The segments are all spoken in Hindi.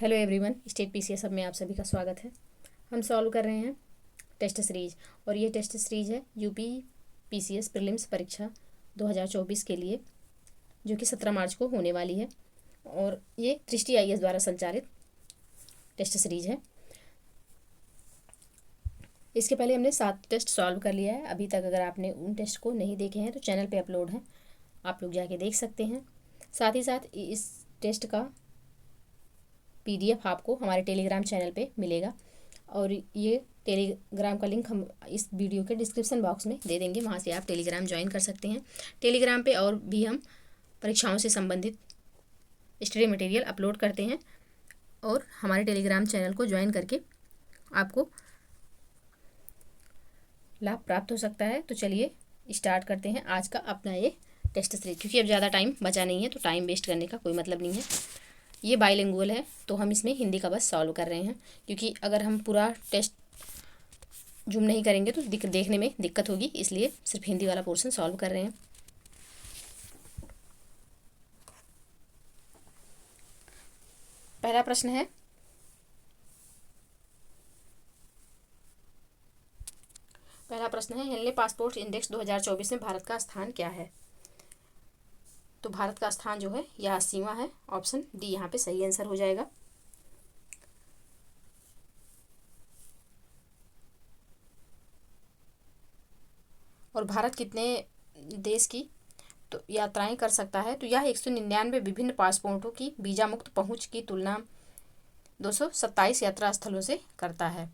हेलो एवरीवन, स्टेट पीसीएस में आप सभी का स्वागत है। हम सॉल्व कर रहे हैं टेस्ट सीरीज और ये टेस्ट सीरीज है यूपी पीसीएस प्रीलिम्स परीक्षा 2024 के लिए, जो कि 17 मार्च को होने वाली है। और ये दृष्टि आईएएस द्वारा संचालित टेस्ट सीरीज है। इसके पहले हमने 7 टेस्ट सॉल्व कर लिया है। अभी तक अगर आपने उन टेस्ट को नहीं देखे हैं तो चैनल पे अपलोड है, आप लोग जाके देख सकते हैं। साथ ही साथ इस टेस्ट का पीडीएफ आपको हमारे टेलीग्राम चैनल पे मिलेगा और ये टेलीग्राम का लिंक हम इस वीडियो के डिस्क्रिप्शन बॉक्स में दे देंगे, वहाँ से आप टेलीग्राम ज्वाइन कर सकते हैं। टेलीग्राम पे और भी हम परीक्षाओं से संबंधित स्टडी मटेरियल अपलोड करते हैं और हमारे टेलीग्राम चैनल को ज्वाइन करके आपको लाभ प्राप्त हो सकता है। तो चलिए स्टार्ट करते हैं आज का अपना ये टेस्ट सीरीज, क्योंकि अब ज़्यादा टाइम बचा नहीं है तो टाइम वेस्ट करने का कोई मतलब नहीं है। ये बाइलिंगुअल है तो हम इसमें हिंदी का बस सॉल्व कर रहे हैं, क्योंकि अगर हम पूरा टेस्ट जूम नहीं करेंगे तो देखने में दिक्कत होगी, इसलिए सिर्फ हिंदी वाला पोर्शन सॉल्व कर रहे हैं। पहला प्रश्न है, हेनले पासपोर्ट इंडेक्स 2024 में भारत का स्थान क्या है? तो भारत का स्थान जो है यह 80वां है। ऑप्शन डी यहाँ पे सही आंसर हो जाएगा। और भारत कितने देश की तो यात्राएं कर सकता है? तो यह 199 विभिन्न पासपोर्टों की वीजा मुक्त पहुंच की तुलना 227 यात्रा स्थलों से करता है।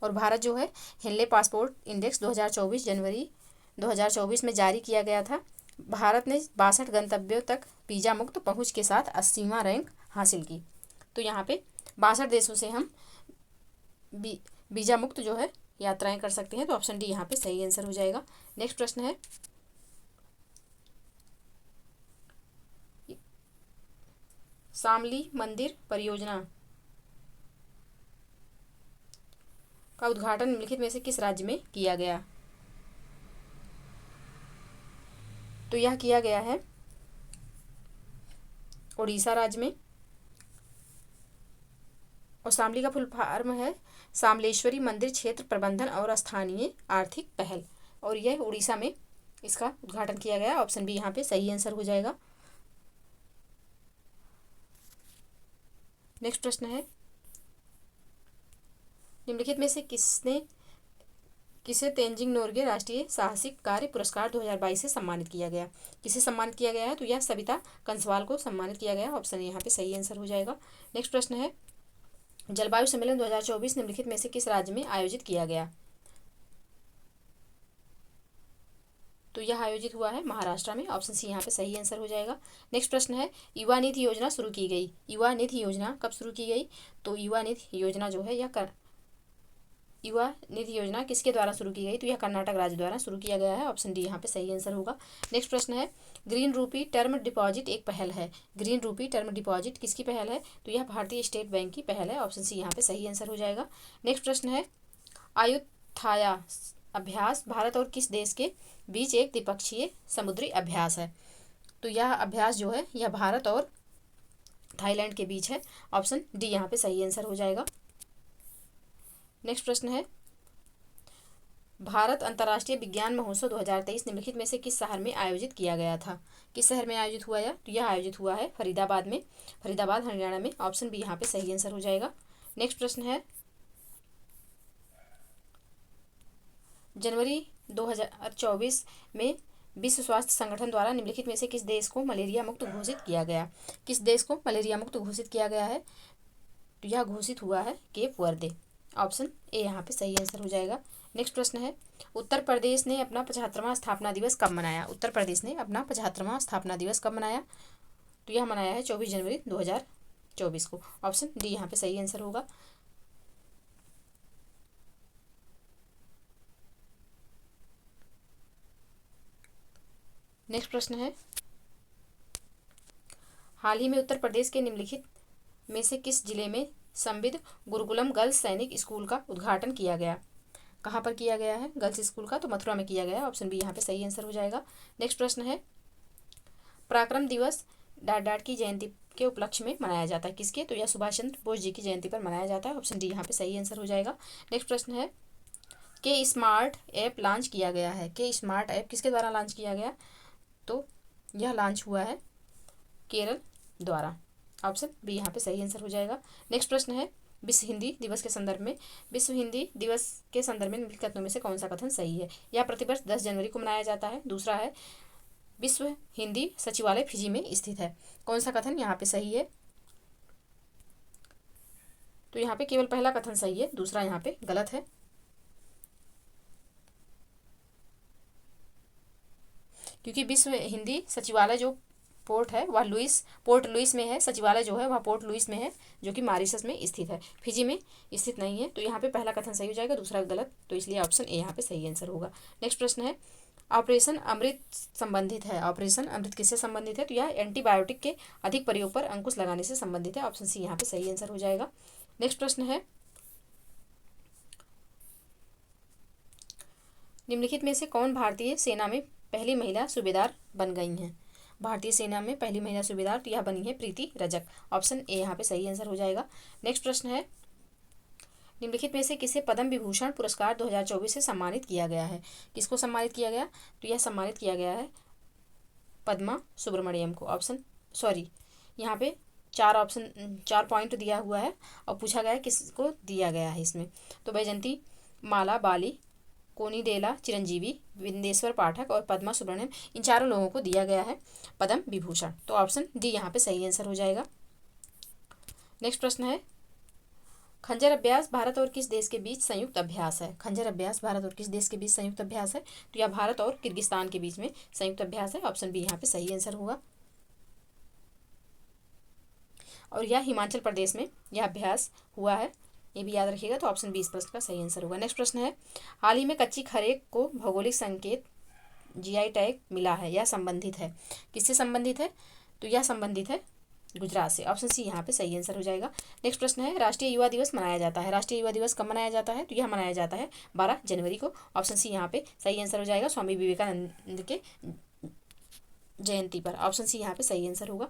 और भारत जो है हेनले पासपोर्ट इंडेक्स 2024 जनवरी 2024 में जारी किया गया था। भारत ने 62 गंतव्यों तक वीजा मुक्त पहुंच के साथ 80वां रैंक हासिल की। तो यहाँ पे 62 देशों से हम वीजा मुक्त जो है यात्राएं कर सकते हैं। तो ऑप्शन डी यहाँ पे सही आंसर हो जाएगा। नेक्स्ट प्रश्न है, शामली मंदिर परियोजना का उद्घाटन निम्नलिखित में से किस राज्य में किया गया? तो यह किया गया है उड़ीसा राज्य में। और शामली का फुल फॉर्म है शामलेश्वरी मंदिर क्षेत्र प्रबंधन और स्थानीय आर्थिक पहल, और यह उड़ीसा में इसका उद्घाटन किया गया। ऑप्शन बी यहाँ पे सही आंसर हो जाएगा। नेक्स्ट प्रश्न है, निम्नलिखित में से किसे तेंजिंग नोर्गे राष्ट्रीय साहसिक कार्य पुरस्कार 2022 से सम्मानित किया गया? किसे सम्मानित किया गया है? तो यह सविता कंसवाल को सम्मानित किया गया। ऑप्शन यहाँ पे सही आंसर हो जाएगा। नेक्स्ट प्रश्न है, जलवायु सम्मेलन 2024 निम्नलिखित में से किस राज्य में आयोजित किया गया? तो यह आयोजित हुआ है महाराष्ट्र में। ऑप्शन सी यहाँ पे सही आंसर हो जाएगा। नेक्स्ट प्रश्न है, युवा निधि योजना शुरू की गई। युवा निधि योजना कब शुरू की गई? तो युवा निधि योजना जो है युवा निधि योजना किसके द्वारा शुरू की गई? तो यह कर्नाटक राज्य द्वारा शुरू किया गया है। ऑप्शन डी यहाँ पे सही आंसर होगा। नेक्स्ट प्रश्न है, ग्रीन रूपी टर्म डिपॉजिट एक पहल है। ग्रीन रूपी टर्म डिपॉजिट किसकी पहल है? तो यह भारतीय स्टेट बैंक की पहल है। ऑप्शन सी यहाँ पे सही आंसर हो जाएगा। नेक्स्ट प्रश्न है, आयुथाया अभ्यास भारत और किस देश के बीच एक द्विपक्षीय समुद्री अभ्यास है? तो यह अभ्यास जो है यह भारत और थाईलैंड के बीच है। ऑप्शन डी यहाँ पे सही आंसर हो जाएगा। नेक्स्ट प्रश्न है, भारत अंतर्राष्ट्रीय विज्ञान महोत्सव 2023 निम्नलिखित में से किस शहर में आयोजित किया गया था? किस शहर में आयोजित हुआ? तो यह आयोजित हुआ है फरीदाबाद में, फरीदाबाद हरियाणा में। ऑप्शन बी यहाँ पे सही आंसर हो जाएगा। नेक्स्ट प्रश्न है, जनवरी 2024 में विश्व स्वास्थ्य संगठन द्वारा निम्नलिखित में से किस देश को मलेरिया मुक्त घोषित किया गया? किस देश को मलेरिया मुक्त घोषित किया गया है? तो यह घोषित हुआ है केप वर्दे। ऑप्शन ए यहाँ पे सही आंसर हो जाएगा। नेक्स्ट प्रश्न है, उत्तर प्रदेश ने अपना 75वां स्थापना दिवस कब मनाया? उत्तर प्रदेश ने अपना 75वां स्थापना दिवस कब मनाया? तो यह मनाया है 24 जनवरी 2024 को। ऑप्शन डी यहाँ पे सही आंसर होगा। नेक्स्ट प्रश्न है, हाल ही में उत्तर प्रदेश के निम्नलिखित में से किस जिले में संविद गुरुकुलम गर्ल्स सैनिक स्कूल का उद्घाटन किया गया? कहाँ पर किया गया है गर्ल्स स्कूल का? तो मथुरा में किया गया है। ऑप्शन बी यहाँ पे सही आंसर हो जाएगा। नेक्स्ट प्रश्न है, पराक्रम दिवस डाट की जयंती के उपलक्ष्य में मनाया जाता है। किसके? तो यह सुभाष चंद्र बोस जी की जयंती पर मनाया जाता है। ऑप्शन डी यहाँ पे सही आंसर हो जाएगा। नेक्स्ट प्रश्न है, के स्मार्ट ऐप लॉन्च किया गया है। के स्मार्ट ऐप किसके द्वारा लॉन्च किया गया? तो यह लॉन्च हुआ है केरल द्वारा। ऑप्शन बी यहाँ पे सही आंसर हो जाएगा। नेक्स्ट प्रश्न है, विश्व हिंदी दिवस के संदर्भ में निम्नलिखित कथनों में से कौन सा कथन सही है? यह प्रतिवर्ष 10 जनवरी को मनाया जाता है। दूसरा है, विश्व हिंदी सचिवालय फिजी में स्थित है। कौन सा कथन यहाँ पे सही है? तो यहाँ पे केवल पहला कथन सही है, दूसरा यहाँ पे गलत है। क्योंकि विश्व हिंदी सचिवालय जो पोर्ट है वह पोर्ट लुइस में है, सचिवालय जो है वह पोर्ट लुइस में है, जो कि मॉरिशस में स्थित है, फिजी में स्थित नहीं है। तो यहाँ पे पहला कथन सही हो जाएगा, दूसरा गलत, तो इसलिए ऑप्शन ए यहाँ पे सही आंसर होगा। नेक्स्ट प्रश्न है, ऑपरेशन अमृत संबंधित है। ऑपरेशन अमृत किससे संबंधित है? तो यह एंटीबायोटिक के अधिक प्रयोग पर अंकुश लगाने से संबंधित है। ऑप्शन सी यहाँ पे सही आंसर हो जाएगा। नेक्स्ट प्रश्न है, निम्नलिखित में से कौन भारतीय सेना में पहली महिला सूबेदार बन गई हैं? भारतीय सेना में पहली महिला सूबेदार, तो यह बनी है प्रीति रजक। ऑप्शन ए यहाँ पे सही आंसर हो जाएगा। नेक्स्ट प्रश्न है, निम्नलिखित में से किसे पद्म विभूषण पुरस्कार 2024 से सम्मानित किया गया है? किसको सम्मानित किया गया? तो यह सम्मानित किया गया है पद्मा सुब्रमण्यम को। यहाँ पे 4 पॉइंट दिया हुआ है और पूछा गया है किसको दिया गया है इसमें। तो वैजंती माला बाली, कोनिडेला चिरंजीवी, विंदेश्वर पाठक और पद्मा सुब्रमण्यम, इन चारों लोगों को दिया गया है पद्म विभूषण। तो ऑप्शन डी यहाँ पे सही आंसर हो जाएगा। नेक्स्ट प्रश्न है, खंजर अभ्यास भारत और किस देश के बीच संयुक्त अभ्यास है? खंजर अभ्यास भारत और किस देश के बीच संयुक्त अभ्यास है? तो यह भारत और किर्गिस्तान के बीच में संयुक्त अभ्यास है। ऑप्शन बी यहाँ पे सही आंसर होगा। और यह हिमाचल प्रदेश में यह अभ्यास हुआ है, ये भी याद रखिएगा। तो ऑप्शन बी इस प्रश्न का सही आंसर होगा। नेक्स्ट प्रश्न है, हाल ही में कच्ची खरेक को भौगोलिक संकेत जीआई टैग मिला है, यह संबंधित है। किससे संबंधित है? तो यह संबंधित है गुजरात से। ऑप्शन सी यहाँ पे सही आंसर हो जाएगा। नेक्स्ट प्रश्न है, राष्ट्रीय युवा दिवस मनाया जाता है। राष्ट्रीय युवा दिवस कब मनाया जाता है? तो यह मनाया जाता है 12 जनवरी को। ऑप्शन सी यहाँ पे सही आंसर हो जाएगा, स्वामी विवेकानंद के जयंती पर। ऑप्शन सी यहाँ पे सही आंसर होगा।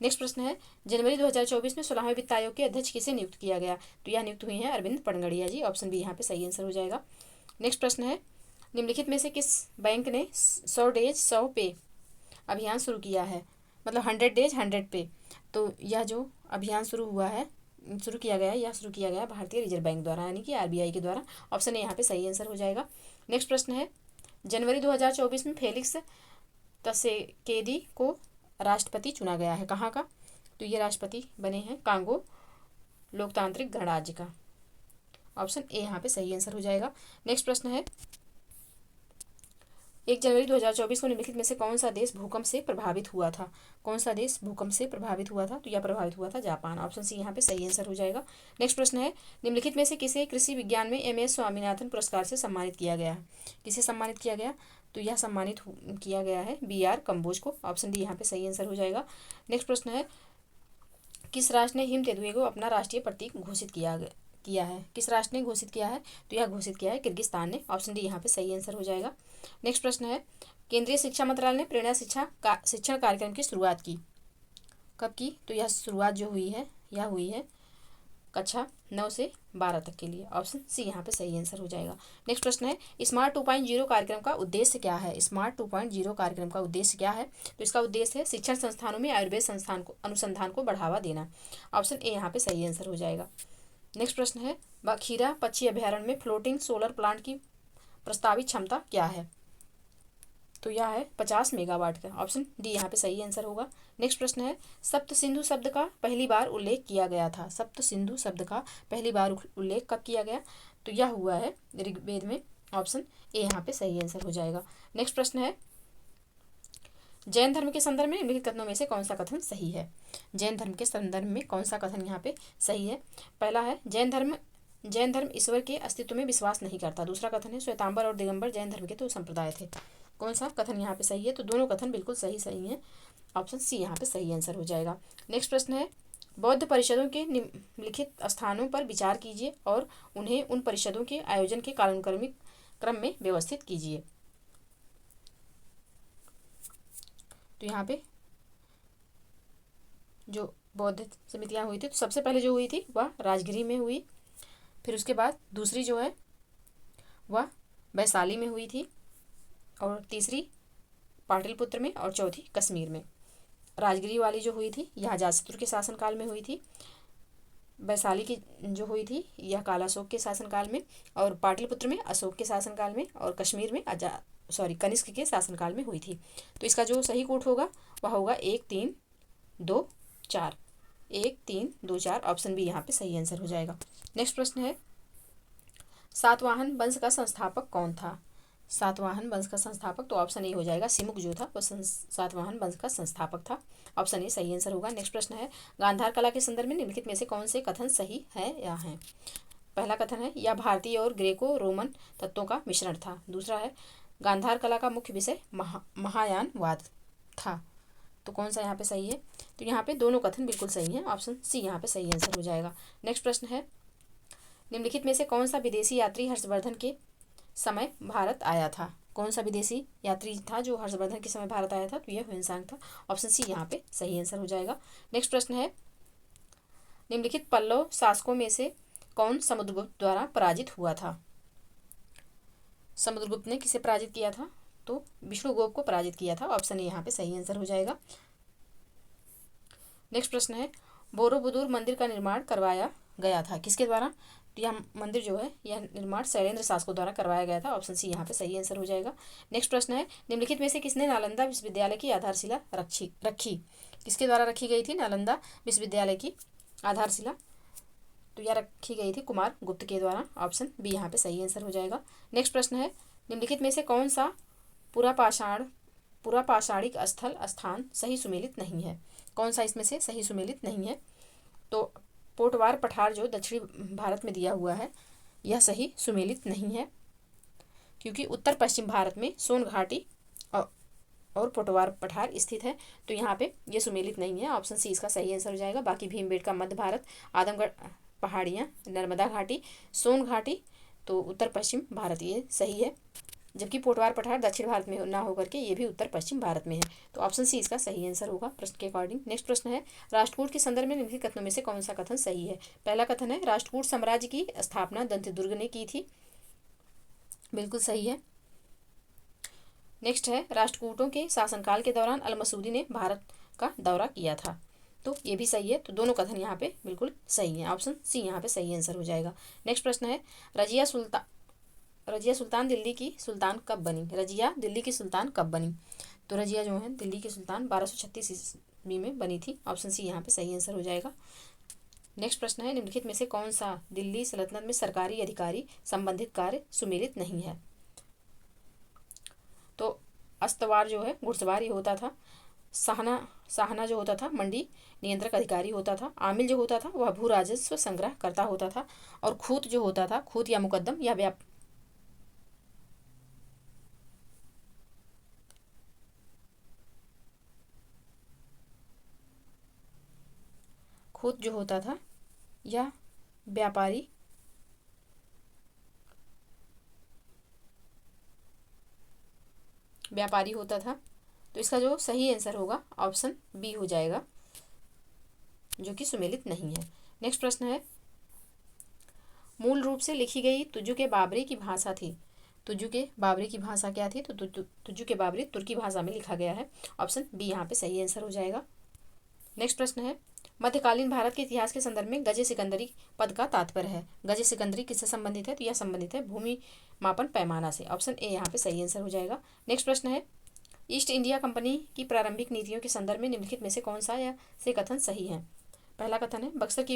नेक्स्ट प्रश्न है, जनवरी 2024 में 16वें वित्त आयोग के अध्यक्ष किसे नियुक्त किया गया? तो यह नियुक्त हुई हैं अरविंद पनगड़िया जी। ऑप्शन बी यहाँ पे सही आंसर हो जाएगा। नेक्स्ट प्रश्न है, निम्नलिखित में से किस बैंक ने 100 डेज 100 पे अभियान शुरू किया है? मतलब 100 डेज 100 पे। तो यह जो अभियान शुरू किया गया भारतीय रिजर्व बैंक द्वारा, यानी कि आरबीआई के द्वारा। ऑप्शन ए यहाँ पे सही आंसर हो जाएगा। नेक्स्ट प्रश्न है, जनवरी 2024 में फेलिक्स त्शेकेदी को राष्ट्रपति चुना गया है, कहाँ का? तो ये राष्ट्रपति बने हैं कांगो लोकतांत्रिक गणराज्य का। ऑप्शन ए यहाँ पे सही आंसर हो जाएगा। नेक्स्ट प्रश्न है, 1 जनवरी 2024 को निम्नलिखित में से कौन सा देश भूकंप से प्रभावित हुआ था? कौन सा देश भूकंप से प्रभावित हुआ था? तो यह प्रभावित हुआ था जापान। ऑप्शन सी यहाँ पे सही आंसर हो जाएगा। नेक्स्ट प्रश्न है, निम्नलिखित में से किसे कृषि विज्ञान में MS स्वामीनाथन पुरस्कार से सम्मानित किया गया है? किसे सम्मानित किया गया? तो यह सम्मानित किया गया है BR कम्बोज को। ऑप्शन डी यहाँ पे सही आंसर हो जाएगा। नेक्स्ट प्रश्न है, किस राष्ट्र ने हिम तेंदुए को अपना राष्ट्रीय प्रतीक घोषित किया है? किस राष्ट्र ने घोषित किया है? तो यह घोषित किया है किर्गिस्तान ने। ऑप्शन डी यहाँ पे सही आंसर हो जाएगा। नेक्स्ट प्रश्न है, केंद्रीय शिक्षा मंत्रालय ने प्रेरणा शिक्षण कार्यक्रम की शुरुआत की, कब की? तो यह शुरुआत जो हुई है यह हुई है कक्षा 9 से 12 तक के लिए। ऑप्शन सी यहाँ पे सही आंसर हो जाएगा। नेक्स्ट प्रश्न है, स्मार्ट 2.0 कार्यक्रम का उद्देश्य क्या है? स्मार्ट 2.0 कार्यक्रम का उद्देश्य क्या है? तो इसका उद्देश्य है शिक्षण संस्थानों में आयुर्वेद अनुसंधान को बढ़ावा देना। ऑप्शन ए यहाँ पे सही आंसर हो जाएगा। नेक्स्ट प्रश्न है, बखीरा पक्षी अभ्यारण्य में फ्लोटिंग सोलर प्लांट की प्रस्तावित क्षमता क्या है? तो यह है 50 मेगावाट का। ऑप्शन डी यहाँ पे सही आंसर होगा। नेक्स्ट प्रश्न है, सप्त सिंधु शब्द का पहली बार उल्लेख किया गया था। सप्त सिंधु शब्द का पहली बार उल्लेख कब किया गया? तो यह हुआ है ऋग्वेद में। ऑप्शन ए यहाँ पे सही आंसर हो जाएगा। नेक्स्ट प्रश्न है, जैन धर्म के संदर्भ में निम्नलिखित कथनों में से कौन सा कथन सही है? जैन धर्म के संदर्भ में कौन सा कथन यहाँ पे सही है? पहला है, जैन धर्म ईश्वर के अस्तित्व में विश्वास नहीं करता। दूसरा कथन है, श्वेतांबर और दिगंबर जैन धर्म के तो संप्रदाय थे। कौन सा कथन यहाँ पे सही है? तो दोनों कथन बिल्कुल सही हैं। ऑप्शन सी यहाँ पे सही आंसर हो जाएगा। नेक्स्ट प्रश्न है, बौद्ध परिषदों के निम्नलिखित स्थानों पर विचार कीजिए और उन्हें उन परिषदों के आयोजन के कालानुक्रमिक क्रम में व्यवस्थित कीजिए। तो यहाँ पे जो बौद्ध समितियाँ हुई थी। तो सबसे पहले जो हुई थी वह राजगिरी में हुई, फिर उसके बाद दूसरी जो है वह वैशाली में हुई थी, और तीसरी पाटलिपुत्र में, और चौथी कश्मीर में। राजगिरी वाली जो हुई थी यह अजातशत्रु के शासनकाल में हुई थी, वैशाली की जो हुई थी यह कालाशोक के शासनकाल में, और पाटलिपुत्र में अशोक के शासनकाल में, और कश्मीर में कनिष्क के शासनकाल में हुई थी। तो इसका जो सही कोट होगा वह होगा 1 3 2 4। 1 3 2 4 ऑप्शन बी यहाँ पे सही आंसर हो जाएगा। नेक्स्ट प्रश्न है, सातवाहन वंश का संस्थापक कौन था? सातवाहन वंश का संस्थापक तो ऑप्शन ए हो जाएगा, सिमुक जो था वह सातवाहन वंश का संस्थापक था। ऑप्शन ए सही आंसर होगा। नेक्स्ट प्रश्न है, गांधार कला के संदर्भ में निम्नलिखित में से कौन से कथन सही है या है? पहला कथन है, यह भारतीय और ग्रेको रोमन तत्वों का मिश्रण था। दूसरा है, गांधार कला का मुख्य विषय महायानवाद था। तो कौन सा यहाँ पे सही है? तो यहाँ पे दोनों कथन बिल्कुल सही हैं, ऑप्शन सी यहाँ पे सही आंसर हो जाएगा। नेक्स्ट प्रश्न है, निम्नलिखित में से कौन सा विदेशी यात्री हर्षवर्धन के समय भारत आया था? कौन सा विदेशी यात्री था जो हर्षवर्धन के समय भारत आया था? तो यह ह्वेनसांग था। ऑप्शन सी यहाँ पे सही आंसर हो जाएगा। नेक्स्ट प्रश्न है, निम्नलिखित पल्लव शासकों में से कौन समुद्रगुप्त द्वारा पराजित हुआ था? समुद्रगुप्त ने किसे पराजित किया था? तो विष्णुगुप्त को पराजित किया था। ऑप्शन ए यहाँ पे सही आंसर हो जाएगा। नेक्स्ट प्रश्न है, बोरोबुदुर मंदिर का निर्माण करवाया गया था किसके द्वारा? तो यह मंदिर जो है यह निर्माण शैलेंद्र शासकों द्वारा करवाया गया था। ऑप्शन सी यहाँ पे सही आंसर हो जाएगा। नेक्स्ट प्रश्न है, निम्नलिखित में से किसने नालंदा विश्वविद्यालय की आधारशिला रखी? किसके द्वारा रखी गई थी नालंदा विश्वविद्यालय की आधारशिला? तो यह रखी गई थी कुमार गुप्त के द्वारा। ऑप्शन बी यहाँ पे सही आंसर हो जाएगा। नेक्स्ट प्रश्न है, निम्नलिखित में से कौन सा पुरापाषाणिक स्थान सही सुमेलित नहीं है? कौन सा इसमें से सही सुमेलित नहीं है? तो पोटवार पठार जो दक्षिणी भारत में दिया हुआ है यह सही सुमेलित नहीं है, क्योंकि उत्तर पश्चिम भारत में सोन घाटी और पोटवार पठार स्थित है। तो यहाँ पे ये सुमेलित नहीं है। ऑप्शन सी इसका सही आंसर हो जाएगा। बाकी भीमबेटका मध्य भारत, आदमगढ़ पहाड़ियाँ, नर्मदा घाटी, सोन घाटी तो उत्तर पश्चिम भारत ये सही है, जबकि पोटवार पठार दक्षिण भारत में ना होकर के ये भी उत्तर पश्चिम भारत में है। तो ऑप्शन सी इसका सही आंसर होगा प्रश्न के अकॉर्डिंग। नेक्स्ट प्रश्न है, राष्ट्रकूट के संदर्भ में निम्नलिखित कथनों में से कौन सा कथन सही है? पहला कथन है, राष्ट्रकूट साम्राज्य की स्थापना दंतेदुर्ग ने की थी। बिल्कुल सही है। नेक्स्ट है, राष्ट्रकूटों के शासनकाल के दौरान अल मसूदी ने भारत का दौरा किया था। तो ये भी सही है। तो दोनों कथन यहाँ पे बिल्कुल सही है। ऑप्शन सी यहाँ पे सही आंसर हो जाएगा। नेक्स्ट प्रश्न है, रजिया सुल्तान दिल्ली की सुल्तान कब बनी? रजिया दिल्ली की सुल्तान कब बनी? तो रजिया जो है दिल्ली की सुल्तान 1236 ईस्वी में बनी थी। ऑप्शन सी यहाँ पे सही आंसर हो जाएगा। नेक्स्ट प्रश्न है, निम्नलिखित में से कौन सा दिल्ली सल्तनत में सरकारी अधिकारी संबंधित कार्य सुमेलित नहीं है? तो अस्तवार जो है घुड़सवार ही होता था, साहना जो होता था मंडी नियंत्रक अधिकारी होता था, आमिल जो होता था वह भू राजस्व संग्रह करता होता था, और खूत जो होता था, खूत या मुकद्दम या खूत जो होता था या व्यापारी होता था। तो इसका जो सही आंसर होगा ऑप्शन बी हो जाएगा, जो कि सुमेलित नहीं है। नेक्स्ट प्रश्न है, मूल रूप से लिखी गई तुजु के बाबरी की भाषा थी। तुजु के बाबरी की भाषा क्या थी? तो तुजु के बाबरी तुर्की भाषा में लिखा गया है। ऑप्शन बी यहाँ पे सही आंसर हो जाएगा। नेक्स्ट प्रश्न है, मध्यकालीन भारत के इतिहास के संदर्भ में गजे सिकंदरी पद का तात्पर्य है। गजे सिकंदरी किससे संबंधित है? तो यह संबंधित है भूमि मापन पैमाना से। ऑप्शन ए यहाँ पे सही आंसर हो जाएगा। नेक्स्ट प्रश्न है, ईस्ट इंडिया कंपनी की प्रारंभिक नीतियों के संदर्भ में निम्नलिखित में से कौन सा या से कथन सही है? पहला कथन है, बक्सर के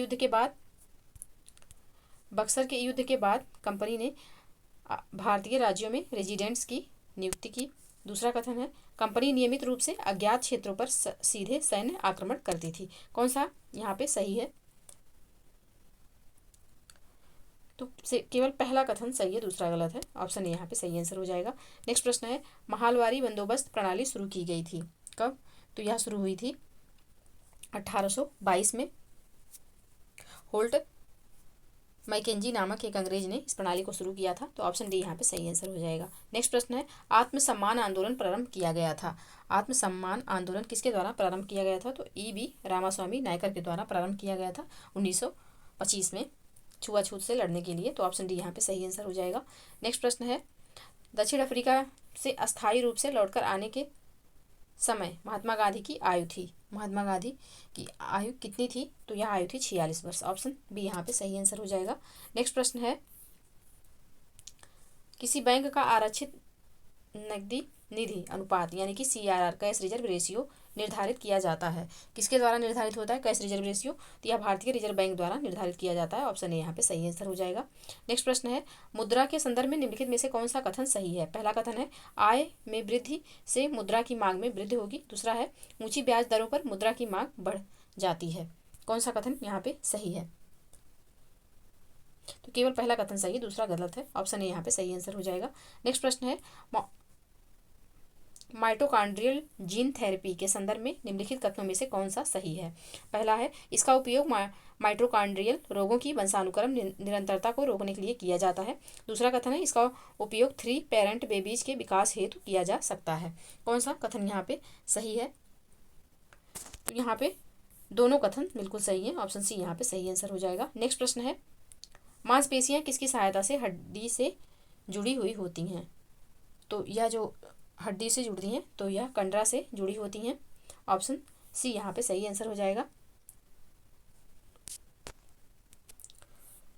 युद्ध के बाद कंपनी ने भारतीय राज्यों में रेजिडेंट्स की नियुक्ति की। दूसरा कथन है, कंपनी नियमित रूप से अज्ञात क्षेत्रों पर सीधे सैन्य आक्रमण करती थी। कौन सा यहाँ पे सही है? तो केवल पहला कथन सही है, दूसरा गलत है। ऑप्शन ए यहाँ पे सही आंसर हो जाएगा। नेक्स्ट प्रश्न है, महालवारी बंदोबस्त प्रणाली शुरू की गई थी कब? तो यह शुरू हुई थी 1822 में। होल्ट मैकेंजी नामक एक अंग्रेज ने इस प्रणाली को शुरू किया था, तो ऑप्शन डी यहाँ पे सही आंसर हो जाएगा। नेक्स्ट प्रश्न है, आत्मसम्मान आंदोलन प्रारंभ किया गया था। आत्मसम्मान आंदोलन किसके द्वारा प्रारंभ किया गया था? तो ई.बी. रामास्वामी नायकर के द्वारा प्रारंभ किया गया था 1925 में, छुआछूत से लड़ने के लिए, तो ऑप्शन डी यहाँ पे सही आंसर हो जाएगा। नेक्स्ट प्रश्न है, दक्षिण अफ्रीका से अस्थायी रूप से लौटकर आने के समय महात्मा गांधी की आयु थी। महात्मा गांधी की आयु कितनी थी? तो यह आयु थी 46 वर्ष। ऑप्शन बी यहाँ पे सही आंसर हो जाएगा। नेक्स्ट प्रश्न है, किसी बैंक का आरक्षित नकदी निधि अनुपात यानी कि CRR कैश रिजर्व रेशियो निर्धारित किया जाता है। किसके द्वारा निर्धारित होता है कैश रिजर्व रेशियो? तो यह भारतीय रिजर्व बैंक द्वारा निर्धारित किया जाता है। ऑप्शन ए यहाँ पे सही आंसर हो जाएगा। नेक्स्ट प्रश्न है, मुद्रा के संदर्भ में निम्नलिखित में से कौन सा कथन सही है? पहला कथन है, आय में वृद्धि से मुद्रा की मांग में वृद्धि होगी। दूसरा है, ऊंची ब्याज दरों पर मुद्रा की मांग बढ़ जाती है। कौन सा कथन यहाँ पे सही है? तो केवल पहला कथन सही है, दूसरा गलत है। ऑप्शन ए यहाँ पे सही आंसर हो जाएगा। नेक्स्ट प्रश्न है, माइटोकॉन्ड्रियल जीन थेरेपी के संदर्भ में निम्नलिखित कथनों में से कौन सा सही है? पहला है, इसका उपयोग माइटोकॉन्ड्रियल रोगों की वंशानुक्रम निरंतरता को रोकने के लिए किया जाता है। दूसरा कथन है, इसका उपयोग 3 पेरेंट बेबीज के विकास हेतु किया जा सकता है। कौन सा कथन यहाँ पे सही है? तो यहाँ पे दोनों कथन बिल्कुल सही है। ऑप्शन सी यहाँ पे सही आंसर हो जाएगा। नेक्स्ट प्रश्न है, मांसपेशियां किसकी सहायता से हड्डी से जुड़ी हुई होती हैं? तो यह जो हड्डी से जुड़ती हैं तो यह कंडरा से जुड़ी होती हैं। ऑप्शन सी यहाँ पे सही आंसर हो जाएगा।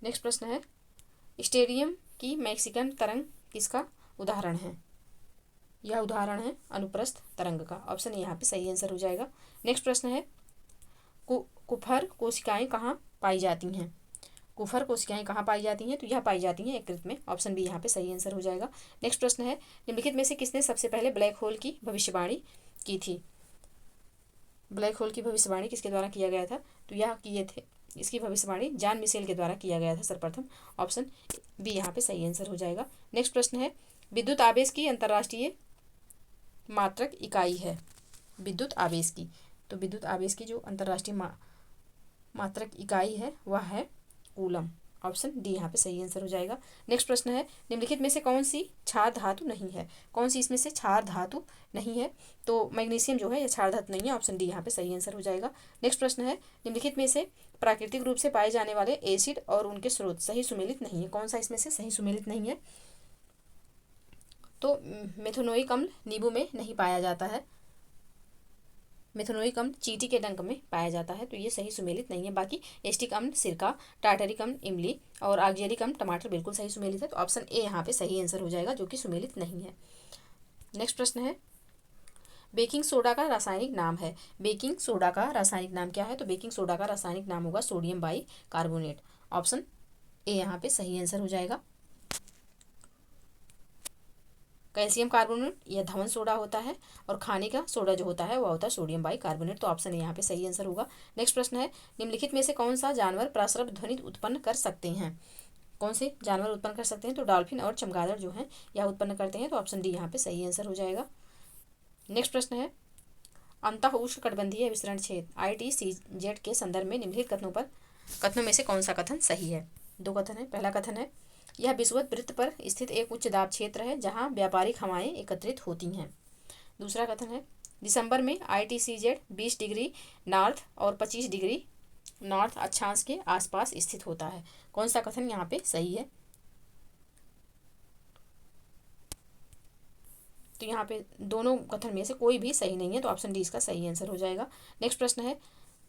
नेक्स्ट प्रश्न है, स्टेडियम की मैक्सिकन तरंग किसका उदाहरण है? यह उदाहरण है अनुप्रस्थ तरंग का। ऑप्शन यहाँ पे सही आंसर हो जाएगा। नेक्स्ट प्रश्न है, कुफर कोशिकाएं कहाँ पाई जाती हैं? कुफर कोशिकाएं कहाँ पाई जाती हैं? तो यह पाई जाती हैं यकृत में। ऑप्शन बी यहाँ पे सही आंसर हो जाएगा। नेक्स्ट प्रश्न है, निम्नलिखित में से किसने सबसे पहले ब्लैक होल की भविष्यवाणी की थी? ब्लैक होल की भविष्यवाणी किसके द्वारा किया गया था? तो यह किए थे, इसकी भविष्यवाणी जॉन मिशेल के द्वारा किया गया था सर्वप्रथम। ऑप्शन बी यहाँ पे सही आंसर हो जाएगा। नेक्स्ट प्रश्न है, विद्युत आवेश की अंतर्राष्ट्रीय मात्रक इकाई है। विद्युत आवेश की, तो विद्युत आवेश की जो अंतर्राष्ट्रीय मात्रक इकाई है वह है कूलम। ऑप्शन डी यहाँ पे सही आंसर हो जाएगा। नेक्स्ट प्रश्न है, निम्नलिखित में से कौन सी क्षार धातु नहीं है? कौन सी इसमें से क्षार धातु नहीं है? तो मैग्नीशियम जो है यह क्षार धातु नहीं है। ऑप्शन डी यहाँ पे सही आंसर हो जाएगा। नेक्स्ट प्रश्न है, निम्नलिखित में से प्राकृतिक रूप से पाए जाने वाले एसिड और उनके स्रोत सही सुमेलित नहीं है। कौन सा इसमें से सही सुमेलित नहीं है? तो मेथनोइक अम्ल नींबू में नहीं पाया जाता है। मेथनोइक अम्ल चींटी के डंक में पाया जाता है, तो ये सही सुमेलित नहीं है। बाकी एस्टिक अम्ल सिरका, टार्टरिक अम्ल इमली और ऑक्जेलिक अम्ल टमाटर बिल्कुल सही सुमेलित है। तो ऑप्शन ए यहाँ पे सही आंसर हो जाएगा, जो कि सुमेलित नहीं है। नेक्स्ट प्रश्न है, बेकिंग सोडा का रासायनिक नाम है। बेकिंग सोडा का रासायनिक नाम क्या है? तो बेकिंग सोडा का रासायनिक नाम होगा sodium by carbonate. Option A यहाँ पे सही आंसर हो जाएगा। कैल्शियम कार्बोनेट यह धवन सोडा होता है और खाने का सोडा जो होता है वह होता है सोडियम बाई कार्बोनेट। तो ऑप्शन यहाँ पे सही आंसर होगा। नेक्स्ट प्रश्न है, निम्नलिखित में से कौन सा जानवर प्रस्रव ध्वनि उत्पन्न कर सकते हैं? कौन से जानवर उत्पन्न कर सकते हैं? तो डॉल्फिन और चमगादड़ जो हैं यह उत्पन्न करते हैं। तो ऑप्शन डी यहाँ पे सही आंसर हो जाएगा। नेक्स्ट प्रश्न है, अंतः उष्णकटिबंधीय विस्तरण क्षेत्र ITCZ के संदर्भ में निम्नलिखित कथनों में से कौन सा कथन सही है? दो कथन है। पहला कथन है, यह विषुवत वृत्त पर स्थित एक उच्च दाब क्षेत्र है जहां व्यापारिक हवाएं एकत्रित होती हैं। दूसरा कथन है, दिसंबर में ITCZ 20 डिग्री नॉर्थ और 25 डिग्री नॉर्थ अक्षांश के आसपास स्थित होता है। कौन सा कथन यहाँ पे सही है? तो यहाँ पे दोनों कथन में से कोई भी सही नहीं है, तो ऑप्शन डी इसका सही आंसर हो जाएगा। नेक्स्ट प्रश्न है,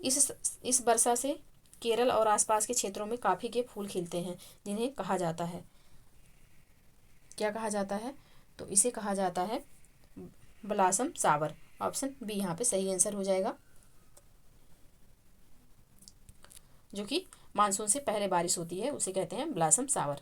इस वर्षा से केरल और आसपास के क्षेत्रों में काफ़ी के फूल खिलते हैं जिन्हें कहा जाता है, क्या कहा जाता है? तो इसे कहा जाता है ब्लॉसम शावर। ऑप्शन बी यहाँ पे सही आंसर हो जाएगा, जो कि मानसून से पहले बारिश होती है उसे कहते हैं ब्लॉसम शावर।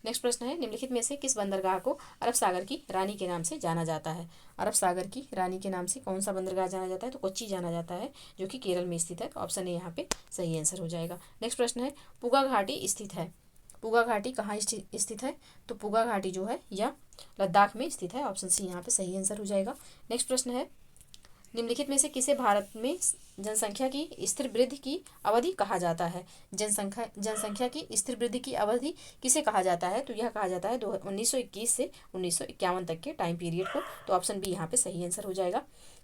नेक्स्ट प्रश्न है, निम्नलिखित में से किस बंदरगाह को अरब सागर की रानी के नाम से जाना जाता है? अरब सागर की रानी के नाम से कौन सा बंदरगाह जाना जाता है? तो कोच्चि जाना जाता है, जो कि केरल में स्थित है। ऑप्शन ए यहाँ पे सही आंसर हो जाएगा। नेक्स्ट प्रश्न है, पुगा घाटी स्थित है। पुगा घाटी कहाँ स्थित है? तो पुगा घाटी जो है यह लद्दाख में स्थित है। ऑप्शन सी यहाँ पे सही आंसर हो जाएगा। नेक्स्ट प्रश्न है, निम्नलिखित में से किसे भारत में जनसंख्या की स्थिर वृद्धि की अवधि कहा जाता है? जनसंख्या की स्थिर वृद्धि की अवधि किसे कहा जाता है? तो यह कहा जाता है 1921 से 1951 तक के टाइम पीरियड को। तो ऑप्शन बी यहाँ पे सही आंसर हो जाएगा।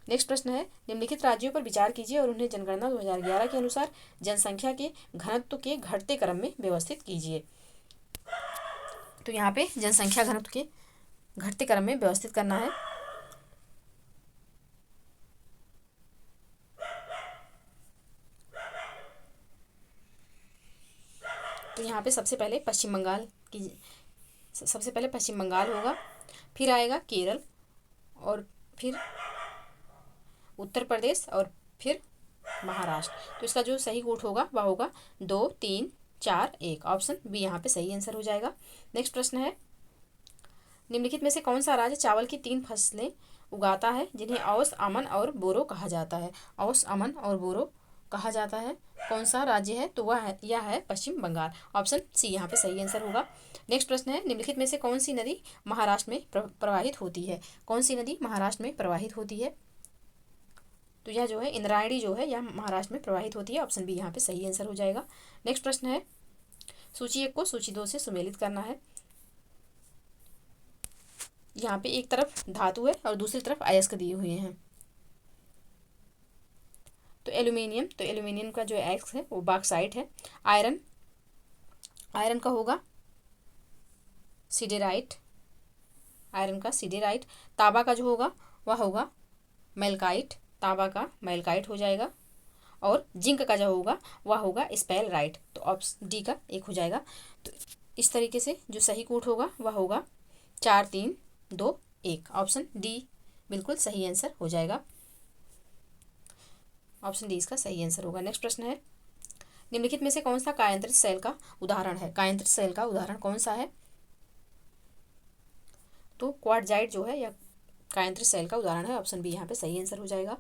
नेक्स्ट प्रश्न है, निम्नलिखित राज्यों पर विचार कीजिए और उन्हें जनगणना 2011 के अनुसार जनसंख्या के घनत्व के घटते क्रम में व्यवस्थित कीजिए। तो यहाँ पे जनसंख्या घनत्व के घटते क्रम में व्यवस्थित करना है। तो यहाँ पे सबसे पहले पश्चिम बंगाल होगा, फिर आएगा केरल, और फिर उत्तर प्रदेश, और फिर महाराष्ट्र। तो इसका जो सही कोट होगा वह होगा 2 3 4 1। ऑप्शन बी यहाँ पे सही आंसर हो जाएगा। नेक्स्ट प्रश्न है, निम्नलिखित में से कौन सा राज्य चावल की 3 फसलें उगाता है जिन्हें औस, अमन और बोरो कहा जाता है? औस, अमन और बोरो कहा जाता है, कौन सा राज्य है? तो यह है पश्चिम बंगाल। ऑप्शन सी यहाँ पे सही आंसर होगा। नेक्स्ट प्रश्न है, निम्नलिखित में से कौन सी नदी महाराष्ट्र में प्रवाहित होती है? कौन सी नदी महाराष्ट्र में प्रवाहित होती है? तो यह जो है इंद्रायणी जो है यह महाराष्ट्र में प्रवाहित होती है। ऑप्शन बी यहाँ पे सही आंसर हो जाएगा। नेक्स्ट प्रश्न है, सूची 1 को सूची 2 से सुमेलित करना है। यहाँ पे एक तरफ धातु है और दूसरी तरफ अयस्क दिए हुए हैं। तो एल्यूमिनियम का जो एक्स है वो बॉक्साइट है। आयरन का होगा सिडेराइट, आयरन का सिडेराइट। तांबा का जो होगा वह होगा मेल्काइट, तांबा का मेल्काइट हो जाएगा। और जिंक का जो होगा वह होगा स्पेलराइट। तो ऑप्शन डी का 1 हो जाएगा। तो इस तरीके से जो सही कोट होगा वह होगा 4 3 2 1। ऑप्शन डी बिल्कुल सही आंसर हो जाएगा। ऑप्शन डी इसका सही आंसर होगा। नेक्स्ट प्रश्न है, निम्नलिखित में से कौन सा कायांतरित सेल का उदाहरण है? कायांतरित सेल का उदाहरण कौन सा है? तो क्वार्टजाइट जो है यह कायांतरित सेल का उदाहरण है। ऑप्शन बी यहाँ पे सही आंसर हो जाएगा।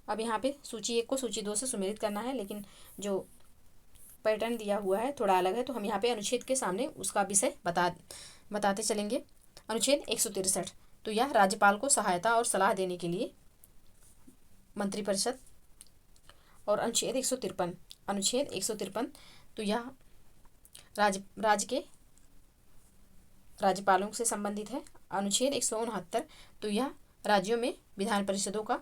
अब यहाँ पे सूची 1 को सूची 2 से सुमेलित करना है, लेकिन जो पैटर्न दिया हुआ है थोड़ा अलग है। तो हम यहाँ पे अनुच्छेद के सामने उसका विषय बताते चलेंगे। अनुच्छेद 163, तो यह राज्यपाल को सहायता और सलाह देने के लिए मंत्रिपरिषद। और अनुच्छेद 153, तो यह राज्य के राज्यपालों से संबंधित है। अनुच्छेद 169, तो यह राज्यों में विधान परिषदों का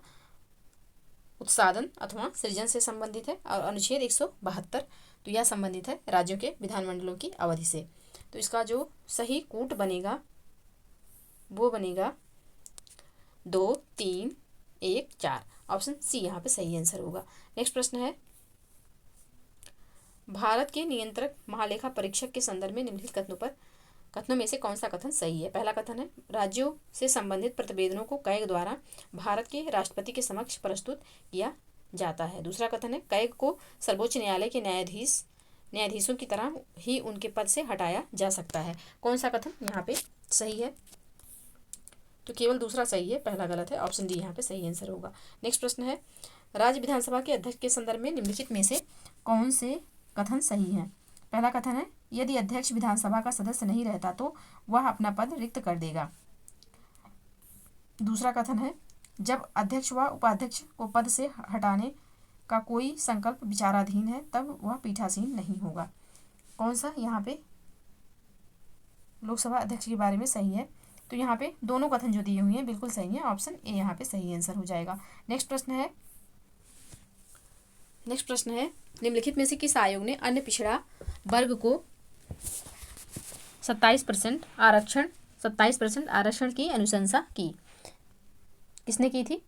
उत्साधन अथवा सृजन से संबंधित है। और अनुच्छेद 172, तो यह संबंधित है राज्यों के विधानमंडलों की अवधि से। तो इसका जो सही कूट बनेगा वो बनेगा 2 3 1 4। ऑप्शन सी यहाँ पे सही आंसर होगा। नेक्स्ट प्रश्न है, भारत के नियंत्रक महालेखा परीक्षक के संदर्भ में निम्नलिखित कथनों में से कौन सा कथन सही है? पहला कथन है, राज्यों से संबंधित प्रतिवेदनों को कैग द्वारा भारत के राष्ट्रपति के समक्ष प्रस्तुत किया जाता है। दूसरा कथन है, कैग को सर्वोच्च न्यायालय के न्यायाधीशों की तरह ही उनके पद से हटाया जा सकता है। कौन सा कथन यहाँ पे सही है? तो केवल दूसरा सही है, पहला गलत है। ऑप्शन डी यहाँ पे सही आंसर होगा। नेक्स्ट प्रश्न है, राज्य विधानसभा के अध्यक्ष के संदर्भ में निम्नलिखित में से कौन से कथन सही है? पहला कथन है, यदि अध्यक्ष विधानसभा का सदस्य नहीं रहता तो वह अपना पद रिक्त कर देगा। दूसरा कथन है, जब अध्यक्ष व उपाध्यक्ष को पद से हटाने का कोई संकल्प विचाराधीन है तब वह पीठासीन नहीं होगा। कौन सा यहाँ पे लोकसभा अध्यक्ष के बारे में सही है? तो यहाँ पे दोनों कथन जो दिए हुए हैं बिल्कुल सही है। ऑप्शन ए यहाँ पे सही आंसर हो जाएगा। नेक्स्ट प्रश्न है, निम्नलिखित में से किस आयोग ने अन्य पिछड़ा वर्ग को 27% आरक्षण की अनुशंसा की? किसने की थी?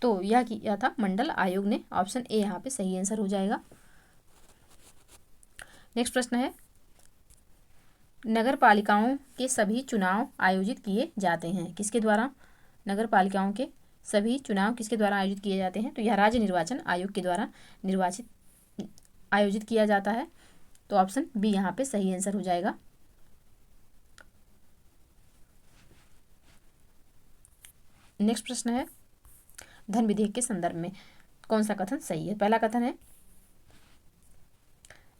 तो यह किया था मंडल आयोग ने। ऑप्शन ए यहाँ पे सही आंसर हो जाएगा। नेक्स्ट प्रश्न है, नगर पालिकाओं के सभी चुनाव आयोजित किए जाते हैं किसके द्वारा? नगर पालिकाओं के सभी चुनाव किसके द्वारा आयोजित किए जाते हैं? तो यह राज्य निर्वाचन आयोग के द्वारा आयोजित किया जाता है। तो ऑप्शन बी यहाँ पे सही आंसर हो जाएगा। नेक्स्ट प्रश्न है, धन विधेयक के संदर्भ में कौन सा कथन सही है? पहला कथन है,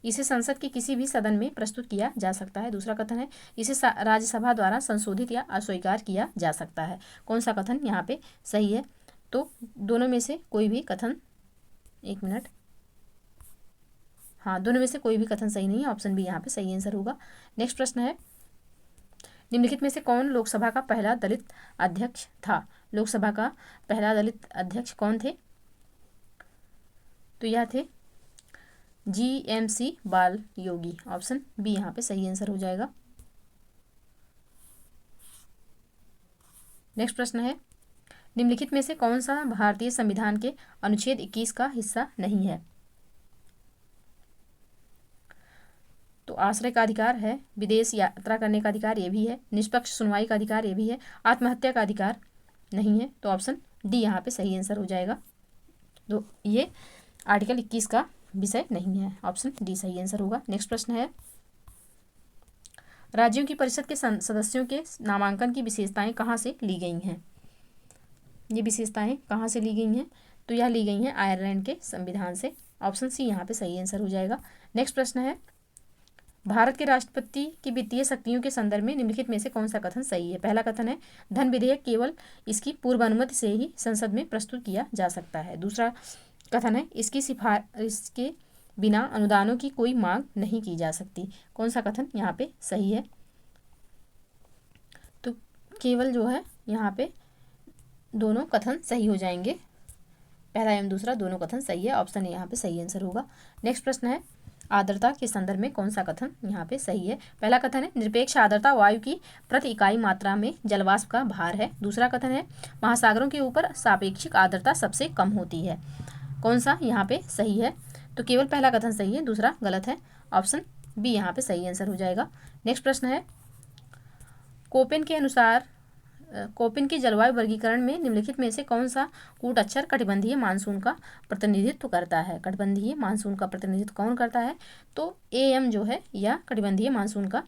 इसे संसद के किसी भी सदन में प्रस्तुत किया जा सकता है। दूसरा कथन है, इसे राज्यसभा द्वारा संशोधित या अस्वीकार किया जा सकता है। कौन सा कथन यहाँ पे सही है? तो दोनों में से कोई भी कथन, एक मिनट, हाँ दोनों में से कोई भी कथन सही नहीं है, ऑप्शन बी यहाँ पे सही आंसर होगा। नेक्स्ट प्रश्न है, निम्नलिखित में से कौन लोकसभा का पहला दलित अध्यक्ष था? लोकसभा का पहला दलित अध्यक्ष कौन थे? तो यह थे GMC बाल योगी, ऑप्शन बी यहाँ पे सही आंसर हो जाएगा। नेक्स्ट प्रश्न है, निम्नलिखित में से कौन सा भारतीय संविधान के अनुच्छेद 21 का हिस्सा नहीं है? तो आश्रय का अधिकार है, विदेश यात्रा करने का अधिकार ये भी है, निष्पक्ष सुनवाई का अधिकार ये भी है, आत्महत्या का अधिकार नहीं है, तो ऑप्शन डी यहाँ पे सही आंसर हो जाएगा। तो ये आर्टिकल 21 का विषय नहीं है, ऑप्शन डी सही आंसर होगा। नेक्स्ट प्रश्न है, राज्यों की परिषद के सदस्यों के नामांकन की विशेषताएं कहाँ से ली गई हैं? ये विशेषताएं कहाँ से ली गई हैं? तो यह ली गई हैं आयरलैंड के संविधान से, ऑप्शन सी यहाँ पे सही आंसर हो जाएगा। नेक्स्ट प्रश्न है, भारत के राष्ट्रपति की वित्तीय शक्तियों के संदर्भ में निम्नलिखित में से कौन सा कथन सही है? पहला कथन है, धन विधेयक केवल इसकी पूर्व अनुमति से ही संसद में प्रस्तुत किया जा सकता है। दूसरा कथन है, इसकी सिफारिश के बिना अनुदानों की कोई मांग नहीं की जा सकती। कौन सा कथन यहाँ पे सही है? तो केवल जो है यहाँ पे दोनों कथन सही हो जाएंगे, पहला एवं दूसरा दोनों कथन सही है, ऑप्शन ए यहाँ पे सही आंसर होगा। नेक्स्ट प्रश्न है, आर्द्रता के संदर्भ में कौन सा कथन यहाँ पे सही है? पहला कथन है, निरपेक्ष आर्द्रता वायु की प्रति इकाई मात्रा में जलवाष्प का भार है। दूसरा कथन है, महासागरों के ऊपर सापेक्षिक आर्द्रता सबसे कम होती है। कौन सा यहाँ पे सही है? तो केवल पहला कथन सही है, दूसरा गलत है, ऑप्शन बी यहाँ पे सही आंसर हो जाएगा। नेक्स्ट प्रश्न है, कोपेन के अनुसार कोपेन के जलवायु वर्गीकरण में निम्नलिखित में से कौन सा कूट अक्षर कटिबंधीय मानसून का प्रतिनिधित्व करता है? कटिबंधीय मानसून का प्रतिनिधित्व कौन करता है? तो AM जो है यह कटिबंधीय मानसून का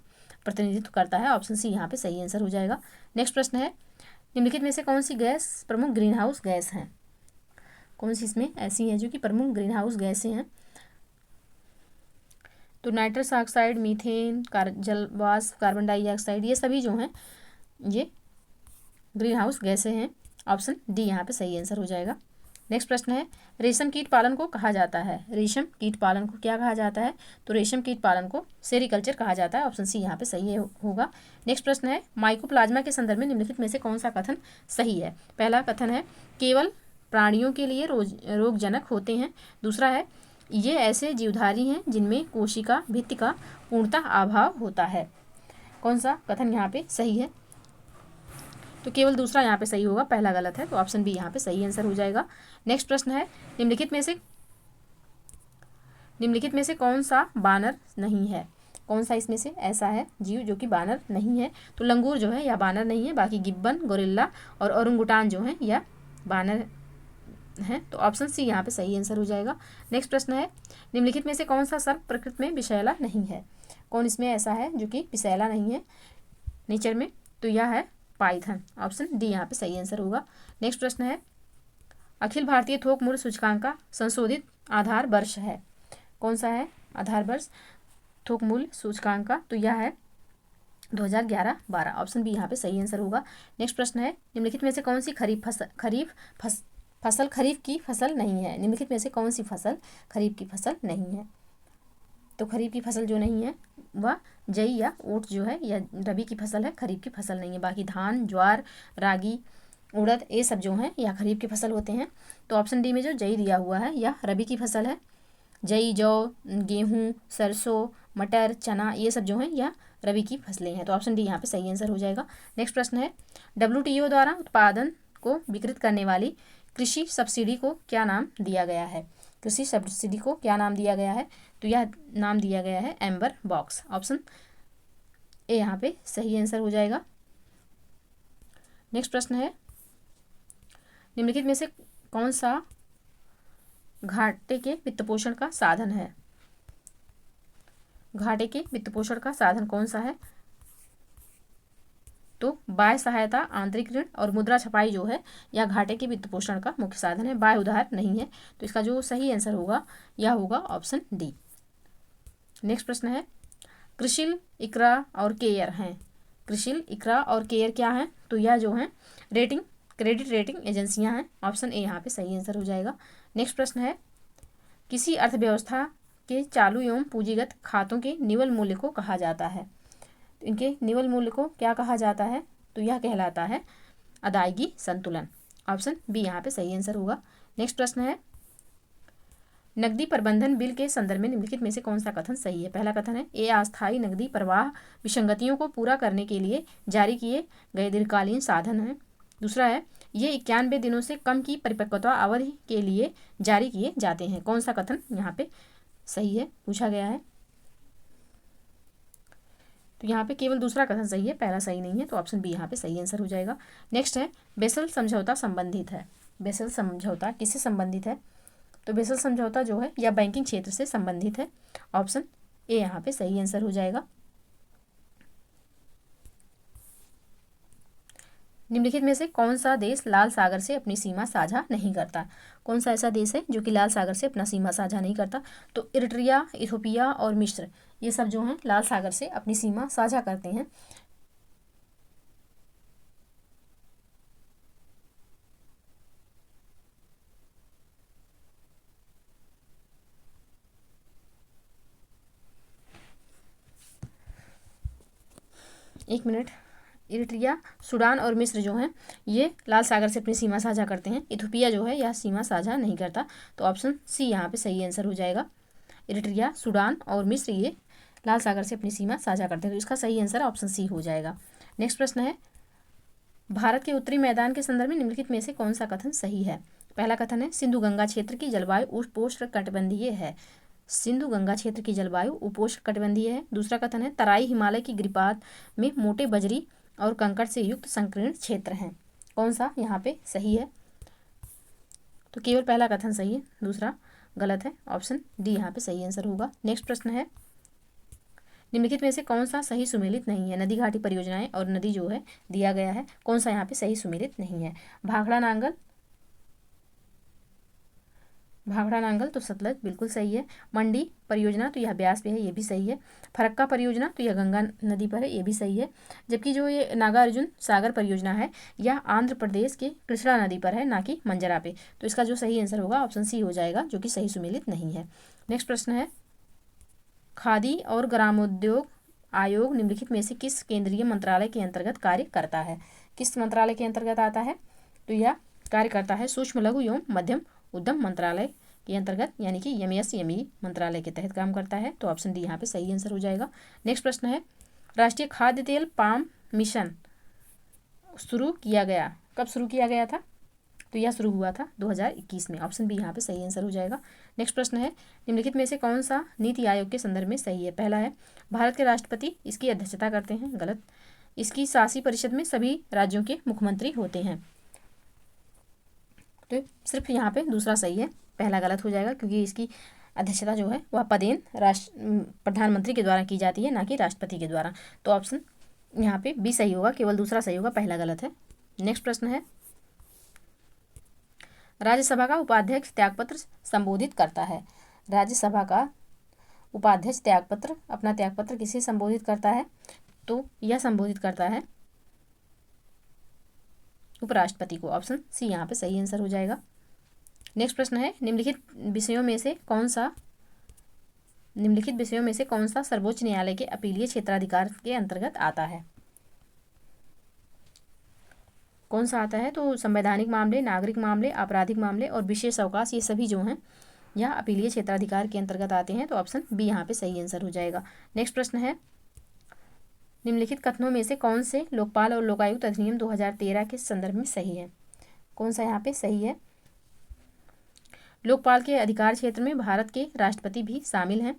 प्रतिनिधित्व करता है, ऑप्शन सी यहाँ पे सही आंसर हो जाएगा। नेक्स्ट प्रश्न है, निम्नलिखित में से कौन सी गैस प्रमुख ग्रीन हाउस गैस हैं? कौन सी इसमें ऐसी हैं जो कि प्रमुख ग्रीन हाउस गैसें हैं? तो नाइट्रस ऑक्साइड, मीथेन, जलवाष्प, कार्बन डाइऑक्साइड, ये सभी जो हैं ये ग्रीन हाउस गैसें हैं, ऑप्शन डी यहाँ पे सही आंसर हो जाएगा। नेक्स्ट प्रश्न है, रेशम कीट पालन को कहा जाता है? रेशम कीट पालन को क्या कहा जाता है? तो रेशम कीट पालन को सेरीकल्चर कहा जाता है, ऑप्शन सी यहाँ पे सही होगा। नेक्स्ट प्रश्न है, माइकोप्लाज्मा के संदर्भ में निम्नलिखित में से कौन सा कथन सही है? पहला कथन है, केवल प्राणियों के लिए रोगजनक होते हैं। दूसरा है, ये ऐसे जीवधारी हैं जिनमें कोशिका भित्ति का पूर्णतः अभाव होता है। कौन सा कथन यहाँ पे सही है? तो केवल दूसरा यहाँ पे सही होगा, पहला गलत है, तो ऑप्शन बी यहाँ पे सही आंसर हो जाएगा। नेक्स्ट प्रश्न है, निम्नलिखित में से कौन सा बानर नहीं है? कौन सा इसमें से ऐसा है जीव जो कि बानर नहीं है? तो लंगूर जो है यह बानर नहीं है, बाकी गिब्बन, गोरिल्ला और ओरंगुटान जो है यह बानर है, तो ऑप्शन सी यहाँ पे सही आंसर हो जाएगा। नेक्स्ट प्रश्न है, निम्नलिखित में से कौन सा सर्प प्रकृति में विषैला नहीं है? कौन इसमें ऐसा है जो कि विषैला नहीं है नेचर में? तो यह है पाइथन, ऑप्शन डी यहाँ पे सही आंसर होगा। नेक्स्ट प्रश्न है, अखिल भारतीय थोक मूल्य सूचकांक का संशोधित आधार वर्ष है? कौन सा है आधार वर्ष थोक मूल्य सूचकांक का? तो यह है 2011-12, ऑप्शन बी यहाँ पे सही आंसर होगा। नेक्स्ट प्रश्न है, निम्नलिखित में से कौन सी खरीफ की फसल नहीं है? निम्नलिखित में से कौन सी फसल खरीफ की फसल नहीं है? तो खरीफ की फसल जो नहीं है वह जई या ओट जो है या रबी की फसल है, खरीफ की फसल नहीं है। बाकी धान, ज्वार, रागी, उड़द ये सब जो हैं या खरीफ की फसल होते हैं। तो ऑप्शन डी में जो जई दिया हुआ है यह रबी की फसल है। जई, जौ, गेहूँ, सरसों, मटर, चना ये सब जो हैं यह रबी की फसलें हैं, तो ऑप्शन डी यहाँ पे सही आंसर हो जाएगा। नेक्स्ट प्रश्न है, WTO द्वारा उत्पादन को विकृत करने वाली कृषि सब्सिडी को क्या नाम दिया गया है? कृषि सब्सिडी को क्या नाम दिया गया है? तो यह नाम दिया गया है एम्बर बॉक्स, ऑप्शन ए यहाँ पे सही आंसर हो जाएगा। नेक्स्ट प्रश्न है, निम्नलिखित में से कौन सा घाटे के वित्तपोषण का साधन है? घाटे के वित्तपोषण का साधन कौन सा है? तो बाह्य सहायता, आंतरिक ऋण और मुद्रा छपाई जो है यह घाटे के वित्तपोषण का मुख्य साधन है, बाह्य उधार नहीं है। तो इसका जो सही आंसर होगा यह होगा ऑप्शन डी। नेक्स्ट प्रश्न है, कृषिल, इकरा और केयर हैं। कृषिल, इकरा और केयर क्या है? तो यह जो है रेटिंग क्रेडिट रेटिंग एजेंसियां हैं। ऑप्शन ए यहाँ पे सही आंसर हो जाएगा। नेक्स्ट प्रश्न है, किसी अर्थव्यवस्था के चालू एवं पूंजीगत खातों के निवल मूल्य को कहा जाता है। तो इनके निवल मूल्य को क्या कहा जाता है? तो यह कहलाता है अदायगी संतुलन। ऑप्शन बी यहाँ पे सही आंसर होगा। नेक्स्ट प्रश्न है, नकदी प्रबंधन बिल के संदर्भ में निम्नलिखित में से कौन सा कथन सही है? पहला कथन है, ए अस्थायी नकदी प्रवाह विसंगतियों को पूरा करने के लिए जारी किए गए दीर्घकालीन साधन है। दूसरा है, ये 91 दिनों से कम की परिपक्वता अवधि के लिए जारी किए जाते हैं। कौन सा कथन यहाँ पे सही है पूछा गया है? तो यहाँ पे केवल दूसरा कथन सही है, पहला सही नहीं है, तो ऑप्शन बी यहाँ पे सही आंसर हो जाएगा। नेक्स्ट है, बेसल समझौता संबंधित है। बेसल समझौता किससे संबंधित है? तो बेसल समझौता जो है या बैंकिंग क्षेत्र से संबंधित है। ऑप्शन ए यहाँ पे सही आंसर हो जाएगा। निम्नलिखित में से कौन सा देश लाल सागर से अपनी सीमा साझा नहीं करता? कौन सा ऐसा देश है जो कि लाल सागर से अपना सीमा साझा नहीं करता? तो इरिट्रिया, इथोपिया और मिस्र, ये सब जो हैं लाल सागर से अपनी सीमा साझा करते हैं। एक मिनट, इरिट्रिया, सूडान और मिस्र जो हैं ये लाल सागर से अपनी सीमा साझा करते हैं। इथोपिया जो है यह सीमा साझा नहीं करता। तो ऑप्शन सी यहाँ पे सही आंसर हो जाएगा। इरिट्रिया, सूडान और मिस्र ये लाल सागर से अपनी सीमा साझा करते हैं, तो इसका सही आंसर ऑप्शन सी हो जाएगा। नेक्स्ट प्रश्न है, भारत के उत्तरी मैदान के संदर्भ में निम्नलिखित में से कौन सा कथन सही है? पहला कथन है, सिंधु गंगा क्षेत्र की जलवायु उपोष्ण कटिबंधीय है। सिंधु गंगा क्षेत्र की जलवायु उपोष्ण कटिबंधीय है। दूसरा कथन है, तराई हिमालय की गिरिपात में मोटे बजरी और कंकड़ से युक्त संकीर्ण क्षेत्र हैं। कौन सा यहाँ पे सही है? तो केवल पहला कथन सही है, दूसरा गलत है। ऑप्शन डी यहाँ पे सही आंसर होगा। नेक्स्ट प्रश्न है, निम्नलिखित में से कौन सा सही सुमेलित नहीं है? नदी घाटी परियोजनाएं और नदी जो है दिया गया है, कौन सा यहाँ पे सही सुमेलित नहीं है? भाखड़ा नांगल, भाखड़ा नांगल तो सतलज बिल्कुल सही है। मंडी परियोजना तो यह ब्यास पे है, ये भी सही है। फरक्का परियोजना तो यह गंगा नदी पर है, ये भी सही है। जबकि जो ये नागार्जुन सागर परियोजना है यह आंध्र प्रदेश के कृष्णा नदी पर है, ना कि मंजरा पे। तो इसका जो सही आंसर होगा ऑप्शन सी हो जाएगा, जो कि सही सुमेलित नहीं है। नेक्स्ट प्रश्न है, खादी और ग्रामोद्योग आयोग निम्नलिखित में से किस केंद्रीय मंत्रालय के अंतर्गत कार्य करता है? किस मंत्रालय के अंतर्गत आता है? तो यह कार्य करता है सूक्ष्म लघु एवं मध्यम उद्यम मंत्रालय के अंतर्गत, यानी कि एमएसएमई मंत्रालय के तहत काम करता है। तो ऑप्शन डी यहाँ पे सही आंसर हो जाएगा। नेक्स्ट प्रश्न है, राष्ट्रीय खाद्य तेल पाम मिशन शुरू किया गया, कब शुरू किया गया था? तो यह शुरू हुआ था 2021 में। ऑप्शन बी यहाँ पे सही आंसर हो जाएगा। नेक्स्ट प्रश्न है, निम्नलिखित में से कौन सा नीति आयोग के संदर्भ में सही है? पहला है, भारत के राष्ट्रपति इसकी अध्यक्षता करते हैं, गलत। इसकी शासी परिषद में सभी राज्यों के मुख्यमंत्री होते हैं, तो सिर्फ यहाँ पे दूसरा सही है, पहला गलत हो जाएगा, क्योंकि इसकी अध्यक्षता जो है वह पदेन प्रधानमंत्री के द्वारा की जाती है, ना कि राष्ट्रपति के द्वारा। तो ऑप्शन यहाँ पे बी सही होगा, केवल दूसरा सही होगा, पहला गलत है। नेक्स्ट प्रश्न है, राज्यसभा का उपाध्यक्ष त्यागपत्र संबोधित करता है। राज्यसभा का उपाध्यक्ष त्यागपत्र, अपना त्यागपत्र किसे संबोधित करता है? तो यह संबोधित करता है उपराष्ट्रपति को। ऑप्शन सी यहाँ पे सही आंसर हो जाएगा। नेक्स्ट प्रश्न है, निम्नलिखित विषयों में से कौन सा सर्वोच्च न्यायालय के अपीलीय क्षेत्राधिकार के अंतर्गत आता है? कौन सा आता है? तो संवैधानिक मामले, नागरिक मामले, आपराधिक मामले और विशेष अवकाश, ये सभी जो हैं यह अपीलीय क्षेत्राधिकार के अंतर्गत आते हैं। तो ऑप्शन बी यहाँ पे सही आंसर हो जाएगा। नेक्स्ट प्रश्न है, निम्नलिखित कथनों में से कौन से लोकपाल और लोकायुक्त अधिनियम 2013 के संदर्भ में सही है? कौन सा यहाँ पे सही है? लोकपाल के अधिकार क्षेत्र में भारत के राष्ट्रपति भी शामिल हैं।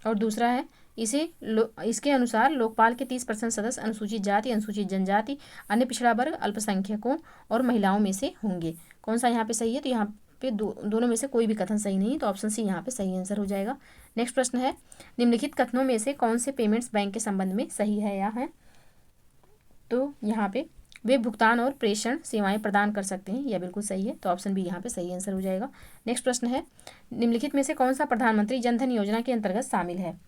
और दूसरा है, इसके अनुसार लोकपाल के 30% सदस्य अनुसूचित जाति, अनुसूचित जनजाति, अन्य पिछड़ा वर्ग, अल्पसंख्यकों और महिलाओं में से होंगे। कौन सा यहाँ पे सही है? तो यहाँ पे दोनों में से कोई भी कथन सही नहीं है, तो ऑप्शन सी यहाँ पे सही आंसर हो जाएगा। नेक्स्ट प्रश्न है, निम्नलिखित कथनों में से कौन से पेमेंट्स बैंक के संबंध में सही है या है? तो यहाँ पे वे भुगतान और प्रेषण सेवाएं प्रदान कर सकते हैं, यह बिल्कुल सही है। तो ऑप्शन बी यहाँ पे सही आंसर हो जाएगा। नेक्स्ट प्रश्न है, निम्नलिखित में से कौन सा प्रधानमंत्री जनधन योजना के अंतर्गत शामिल है?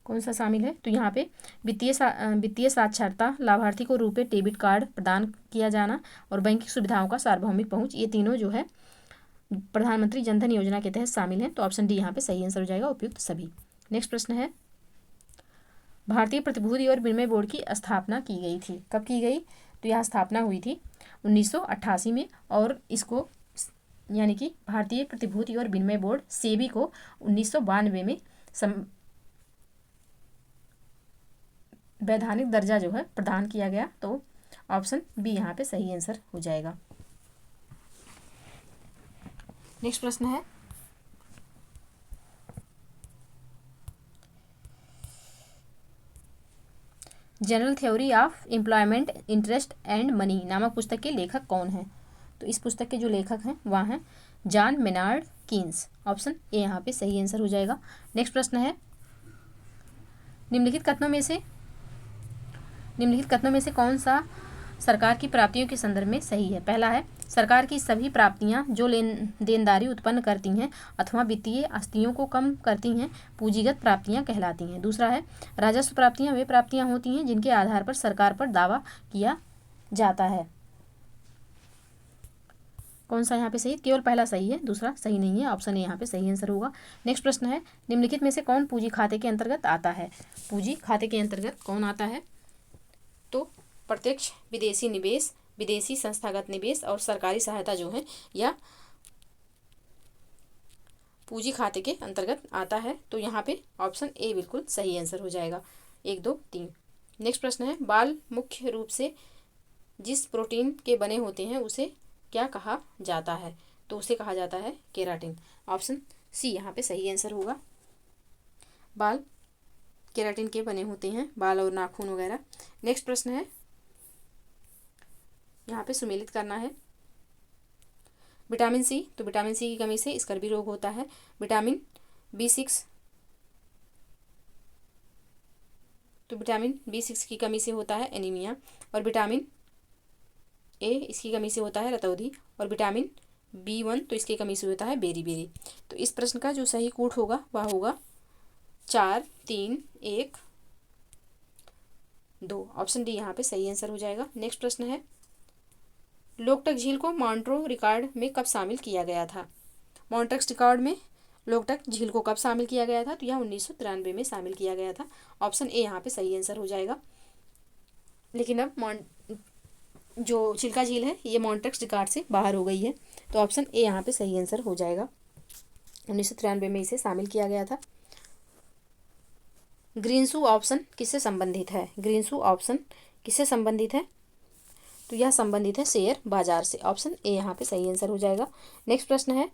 कौन सा शामिल है? तो यहाँ पे वित्तीय साक्षरता, लाभार्थी को रुपए डेबिट कार्ड प्रदान किया जाना और बैंकिंग सुविधाओं का सार्वभौमिक पहुंच, ये तीनों जो है प्रधानमंत्री जनधन योजना के तहत शामिल हैं। तो ऑप्शन डी यहाँ पे सही आंसर हो जाएगा, उपयुक्त सभी। नेक्स्ट प्रश्न है, भारतीय प्रतिभूति और विनिमय बोर्ड की स्थापना की गई थी, कब की गई? तो यह स्थापना हुई थी 1988 में, और इसको यानी कि भारतीय प्रतिभूति और विनिमय बोर्ड सेबी को 1992 में वैधानिक दर्जा जो है प्रदान किया गया। तो ऑप्शन बी यहाँ पे सही आंसर हो जाएगा। नेक्स्ट प्रश्न है, general theory of employment interest and money नामक पुस्तक के लेखक कौन है? तो इस पुस्तक के जो लेखक हैं वह हैं John Maynard Keynes. Option A यहाँ पे सही आंसर हो जाएगा। नेक्स्ट प्रश्न है, निम्नलिखित कथनों में से कौन सा सरकार की प्राप्तियों के संदर्भ में सही है? पहला है, सरकार की सभी प्राप्तियां जो देनदारी उत्पन्न करती हैं अथवा वित्तीय आस्तियों को कम करती हैं पूंजीगत प्राप्तियां कहलाती हैं। दूसरा है, राजस्व प्राप्तियां वे प्राप्तियां होती हैं जिनके आधार पर सरकार पर दावा किया जाता है। कौन सा यहाँ पे सही? केवल पहला सही है, दूसरा सही नहीं है। ऑप्शन ए यहाँ पे सही आंसर होगा। नेक्स्ट प्रश्न है, निम्नलिखित में से कौन पूंजी खाते के अंतर्गत आता है? पूंजी खाते के अंतर्गत कौन आता है? तो प्रत्यक्ष विदेशी निवेश, विदेशी संस्थागत निवेश और सरकारी सहायता जो है या पूंजी खाते के अंतर्गत आता है। तो यहाँ पे ऑप्शन ए बिल्कुल सही आंसर हो जाएगा। 1, 2, 3। नेक्स्ट प्रश्न है, बाल मुख्य रूप से जिस प्रोटीन के बने होते हैं उसे क्या कहा जाता है? तो उसे कहा जाता है केराटिन। ऑप्शन सी यहाँ पे सही आंसर होगा। बाल केराटिन के बने होते हैं, बाल और नाखून वगैरह। नेक्स्ट प्रश्न है, यहाँ पे सुमेलित करना है। विटामिन सी, तो विटामिन सी की कमी से स्कर्वी रोग होता है। विटामिन B6, तो विटामिन B6 की कमी से होता है एनीमिया। और विटामिन ए, इसकी कमी से होता है रतौंधी। और विटामिन B1, तो इसकी कमी से होता है बेरी। तो इस प्रश्न का जो सही कूट होगा वह होगा 4, 3, 1, 2। ऑप्शन डी यहाँ पे सही आंसर हो जाएगा। नेक्स्ट प्रश्न है, लोकटक झील को मॉन्ट्रो रिकॉर्ड में कब शामिल किया गया था? मॉन्ट्रक्स रिकॉर्ड में लोकटक झील को कब शामिल किया गया था? तो यह 1993 में शामिल किया गया था। ऑप्शन ए यहाँ पे सही आंसर हो जाएगा। लेकिन अब जो चिल्का झील है ये मॉन्ट्रक्स रिकॉर्ड से बाहर हो गई है। तो ऑप्शन ए यहाँ पे सही आंसर हो जाएगा। 1993 में इसे शामिल किया गया था। ग्रीनसू ऑप्शन किससे संबंधित है? ग्रीनसू ऑप्शन किससे संबंधित है? तो यह संबंधित है शेयर बाजार से। ऑप्शन ए यहाँ पे सही आंसर हो जाएगा। नेक्स्ट प्रश्न है,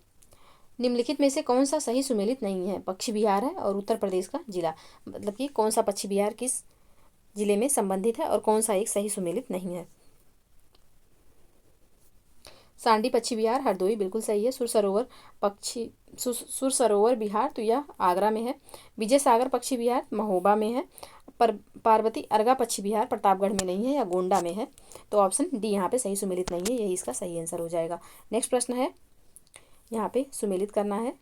निम्नलिखित में से कौन सा सही सुमेलित नहीं है? पश्चिम बिहार है और उत्तर प्रदेश का जिला, मतलब कि कौन सा पश्चिम बिहार किस जिले में संबंधित है और कौन सा एक सही सुमेलित नहीं है? सांडी पश्चिम बिहार, हरदोई बिल्कुल सही है। सुर सरोवर बिहार, तो यह आगरा में है। विजय सागर पश्चिम बिहार महोबा में है। पार्वती अर्गा पश्चिम बिहार प्रतापगढ़ में नहीं है या गोंडा में है। तो ऑप्शन डी यहाँ पे सही सुमेलित नहीं है, यही इसका सही आंसर हो जाएगा। नेक्स्ट प्रश्न है, यहाँ पे सुमेलित करना है।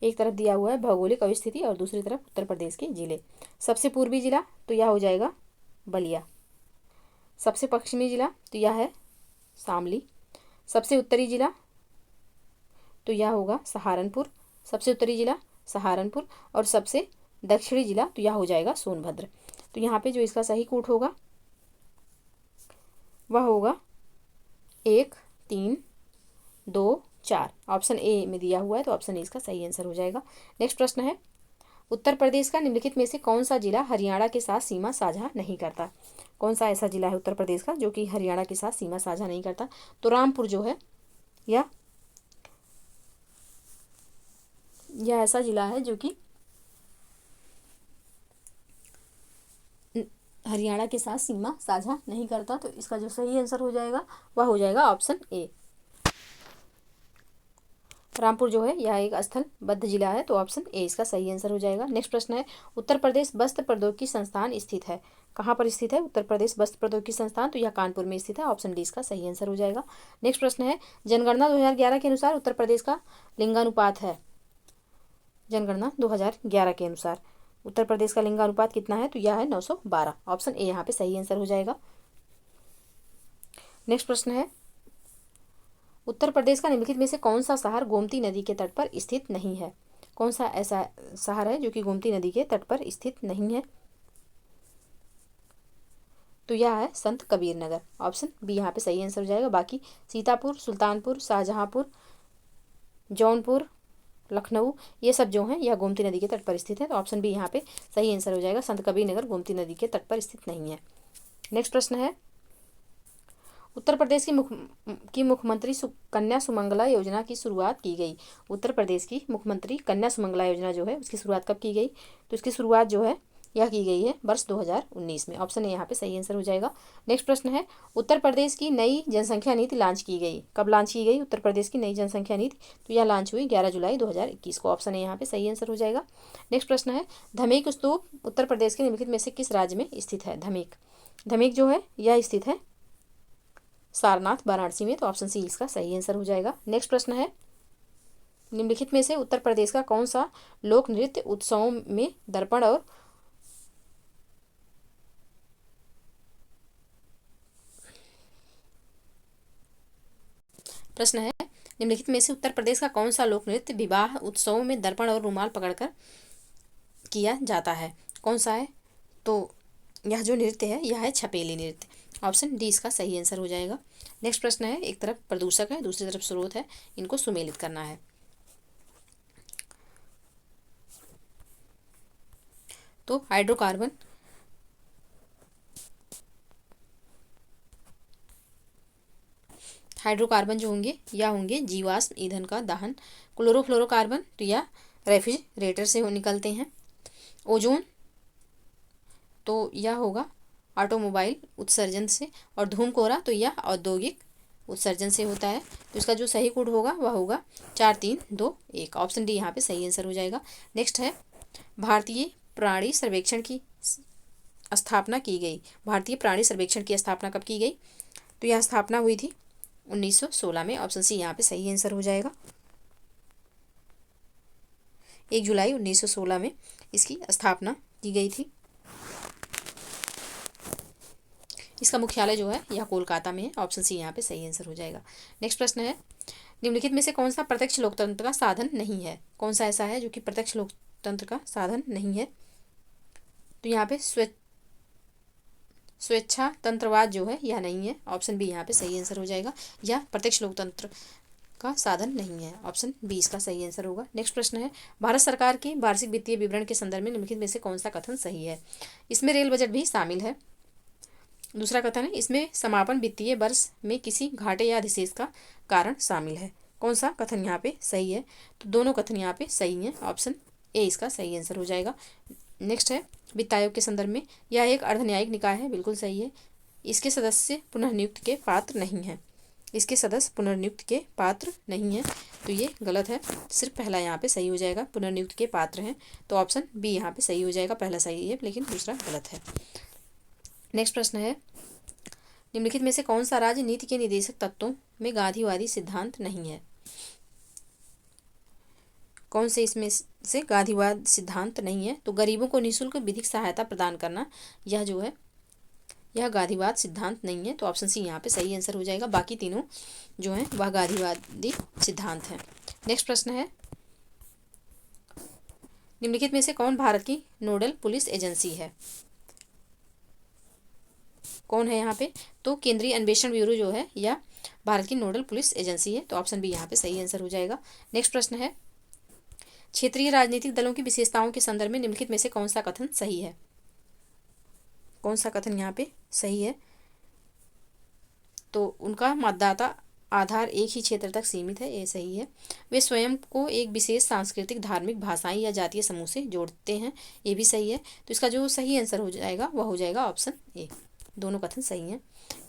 एक तरफ दिया हुआ है भौगोलिक अवस्थिति और दूसरी तरफ उत्तर प्रदेश के जिले। सबसे पूर्वी जिला तो यह हो जाएगा बलिया। सबसे पश्चिमी जिला तो यह है शामली। सबसे उत्तरी जिला तो यह होगा सहारनपुर। सबसे उत्तरी जिला सहारनपुर। और सबसे दक्षिणी जिला तो यह हो जाएगा सोनभद्र। तो यहाँ पे जो इसका सही कूट होगा वह होगा 1, 3, 2, 4। ऑप्शन ए में दिया हुआ है तो ऑप्शन ए इसका सही आंसर हो जाएगा। नेक्स्ट प्रश्न है, उत्तर प्रदेश का निम्नलिखित में से कौन सा जिला हरियाणा के साथ सीमा साझा नहीं करता? कौन सा ऐसा जिला है उत्तर प्रदेश का जो कि हरियाणा के साथ सीमा साझा नहीं करता? तो रामपुर जो है यह ऐसा जिला है जो कि हरियाणा के साथ सीमा साझा नहीं करता। तो इसका जो सही आंसर हो जाएगा वह हो जाएगा ऑप्शन ए। रामपुर जो है यह एक स्थलबद्ध जिला है। तो ऑप्शन ए इसका सही आंसर हो जाएगा। नेक्स्ट प्रश्न है, उत्तर प्रदेश वस्त्र प्रौद्योगिकी संस्थान स्थित है, कहाँ पर स्थित है उत्तर प्रदेश वस्त्र प्रौद्योगिकी संस्थान? तो यह कानपुर में स्थित है। ऑप्शन डी इसका सही आंसर हो जाएगा। नेक्स्ट प्रश्न है, जनगणना 2011 के अनुसार उत्तर प्रदेश का लिंगानुपात है जनगणना 2011 के अनुसार। उत्तर प्रदेश का लिंगानुपात कितना है? तो यह है 912। ऑप्शन ए यहाँ पे सही आंसर हो जाएगा। नेक्स्ट प्रश्न है, उत्तर प्रदेश का निम्नलिखित में से कौन सा शहर गोमती नदी के तट पर स्थित नहीं है? कौन सा ऐसा शहर है जो कि गोमती नदी के तट पर स्थित नहीं है? तो यह है संत कबीर नगर। ऑप्शन बी यहाँ पे सही आंसर हो जाएगा। बाकी सीतापुर, सुल्तानपुर, शाहजहांपुर, जौनपुर, लखनऊ, ये सब जो हैं यह गोमती नदी के तट पर स्थित है। तो ऑप्शन बी यहाँ पे सही आंसर हो जाएगा। संत कबीर नगर गोमती नदी के तट पर स्थित नहीं है। नेक्स्ट प्रश्न है, उत्तर प्रदेश की मुख्यमंत्री कन्या सुमंगला योजना की शुरुआत की गई। उत्तर प्रदेश की मुख्यमंत्री कन्या सुमंगला योजना जो है उसकी शुरुआत कब की गई? तो इसकी शुरुआत जो है यह की गई है वर्ष 2019 में। ऑप्शन ए यहाँ पे सही आंसर हो जाएगा। नेक्स्ट प्रश्न है, उत्तर प्रदेश की नई जनसंख्या नीति लॉन्च की गई। कब लॉन्च की गई उत्तर प्रदेश की नई जनसंख्या नीति? तो यह लॉन्च हुई 11 जुलाई 2021 को। ऑप्शन ए यहाँ पे सही आंसर हो जाएगा। नेक्स्ट प्रश्न है, धमेक स्तूप उत्तर प्रदेश के निम्नलिखित में से किस राज्य में स्थित है? धमेक जो है यह स्थित है सारनाथ, वाराणसी में। तो ऑप्शन सी इसका सही आंसर हो जाएगा। नेक्स्ट प्रश्न है, निम्नलिखित में से उत्तर प्रदेश का कौन सा लोक नृत्य उत्सवों में दर्पण और प्रश्न है, निम्नलिखित में से उत्तर प्रदेश का कौन सा लोक नृत्य विवाह उत्सवों में दर्पण और रुमाल पकड़कर किया जाता है? कौन सा है? तो यह जो नृत्य है यह है छपेली नृत्य। ऑप्शन डी इसका सही आंसर हो जाएगा। नेक्स्ट प्रश्न है, एक तरफ प्रदूषक है दूसरी तरफ स्रोत है, इनको सुमेलित करना है। तो हाइड्रोकार्बन जो होंगे या होंगे जीवाश्म ईंधन का दहन। क्लोरोफ्लोरोकार्बन तो यह रेफ्रिजरेटर से निकलते हैं। ओजोन तो यह होगा ऑटोमोबाइल उत्सर्जन से। और धूमकोरा तो यह औद्योगिक उत्सर्जन से होता है। तो इसका जो सही कोड होगा वह होगा 4321। ऑप्शन डी यहाँ पे सही आंसर हो जाएगा। नेक्स्ट है, भारतीय प्राणी सर्वेक्षण की स्थापना की गई। भारतीय प्राणी सर्वेक्षण की स्थापना कब की गई? तो यह स्थापना हुई थी 1916 में। ऑप्शन सी यहाँ पे सही आंसर हो जाएगा। 1 जुलाई 1916 में इसकी स्थापना की गई थी। इसका मुख्यालय जो है यह कोलकाता में है। ऑप्शन सी यहाँ पे सही आंसर हो जाएगा। नेक्स्ट प्रश्न है, निम्नलिखित में से कौन सा प्रत्यक्ष लोकतंत्र का साधन नहीं है? कौन सा ऐसा है जो कि प्रत्यक्ष लोकतंत्र का साधन नहीं है? तो यहाँ पे स्वेच्छा तंत्रवाद जो है यह नहीं है। ऑप्शन बी यहाँ पे सही आंसर हो जाएगा। यह प्रत्यक्ष लोकतंत्र का साधन नहीं है। ऑप्शन बी इसका सही आंसर होगा। नेक्स्ट प्रश्न है, भारत सरकार के वार्षिक वित्तीय विवरण के संदर्भ में निम्नलिखित में से कौन सा कथन सही है? इसमें रेल बजट भी शामिल है। दूसरा कथन है, इसमें समापन वित्तीय वर्ष में किसी घाटे या अधिशेष का कारण शामिल है। कौन सा कथन यहाँ पे सही है? तो दोनों कथन यहाँ पे सही हैं। ऑप्शन ए इसका सही आंसर हो जाएगा। नेक्स्ट है, वित्त आयोग के संदर्भ में यह एक अर्धन्यायिक निकाय है। बिल्कुल सही है। इसके सदस्य पुनर्नियुक्ति के पात्र नहीं है। इसके सदस्य पुनर्नियुक्ति के पात्र नहीं है। तो ये गलत है। सिर्फ पहला यहाँ पे सही हो जाएगा, पुनर्नियुक्ति के पात्र हैं। तो ऑप्शन बी यहाँ पे सही हो जाएगा। पहला सही है लेकिन दूसरा गलत है। नेक्स्ट प्रश्न है, निम्नलिखित में से कौन सा राज्य नीति के निदेशक तत्वों में गांधीवादी सिद्धांत नहीं है? कौन से इसमें से गांधीवाद सिद्धांत नहीं है? तो गरीबों को निःशुल्क विधिक सहायता प्रदान करना, यह जो है यह गांधीवाद सिद्धांत नहीं है। तो ऑप्शन सी यहाँ पे सही आंसर हो जाएगा। बाकी तीनों जो हैं वह गांधीवादी सिद्धांत हैं। नेक्स्ट प्रश्न है, निम्नलिखित में से कौन भारत की नोडल पुलिस एजेंसी है? कौन है यहाँ पे? तो केंद्रीय अन्वेषण ब्यूरो जो है यह भारत की नोडल पुलिस एजेंसी है। तो ऑप्शन बी यहाँ पे सही आंसर हो जाएगा। नेक्स्ट प्रश्न है, क्षेत्रीय राजनीतिक दलों की विशेषताओं के संदर्भ में निम्नलिखित में से कौन सा कथन सही है? कौन सा कथन यहाँ पे सही है? तो उनका मतदाता आधार एक ही क्षेत्र तक सीमित है, ये सही है। वे स्वयं को एक विशेष सांस्कृतिक, धार्मिक, भाषाई या जातीय समूह से जोड़ते हैं, ये भी सही है। तो इसका जो सही आंसर हो जाएगा वह हो जाएगा ऑप्शन ए। दोनों कथन सही हैं।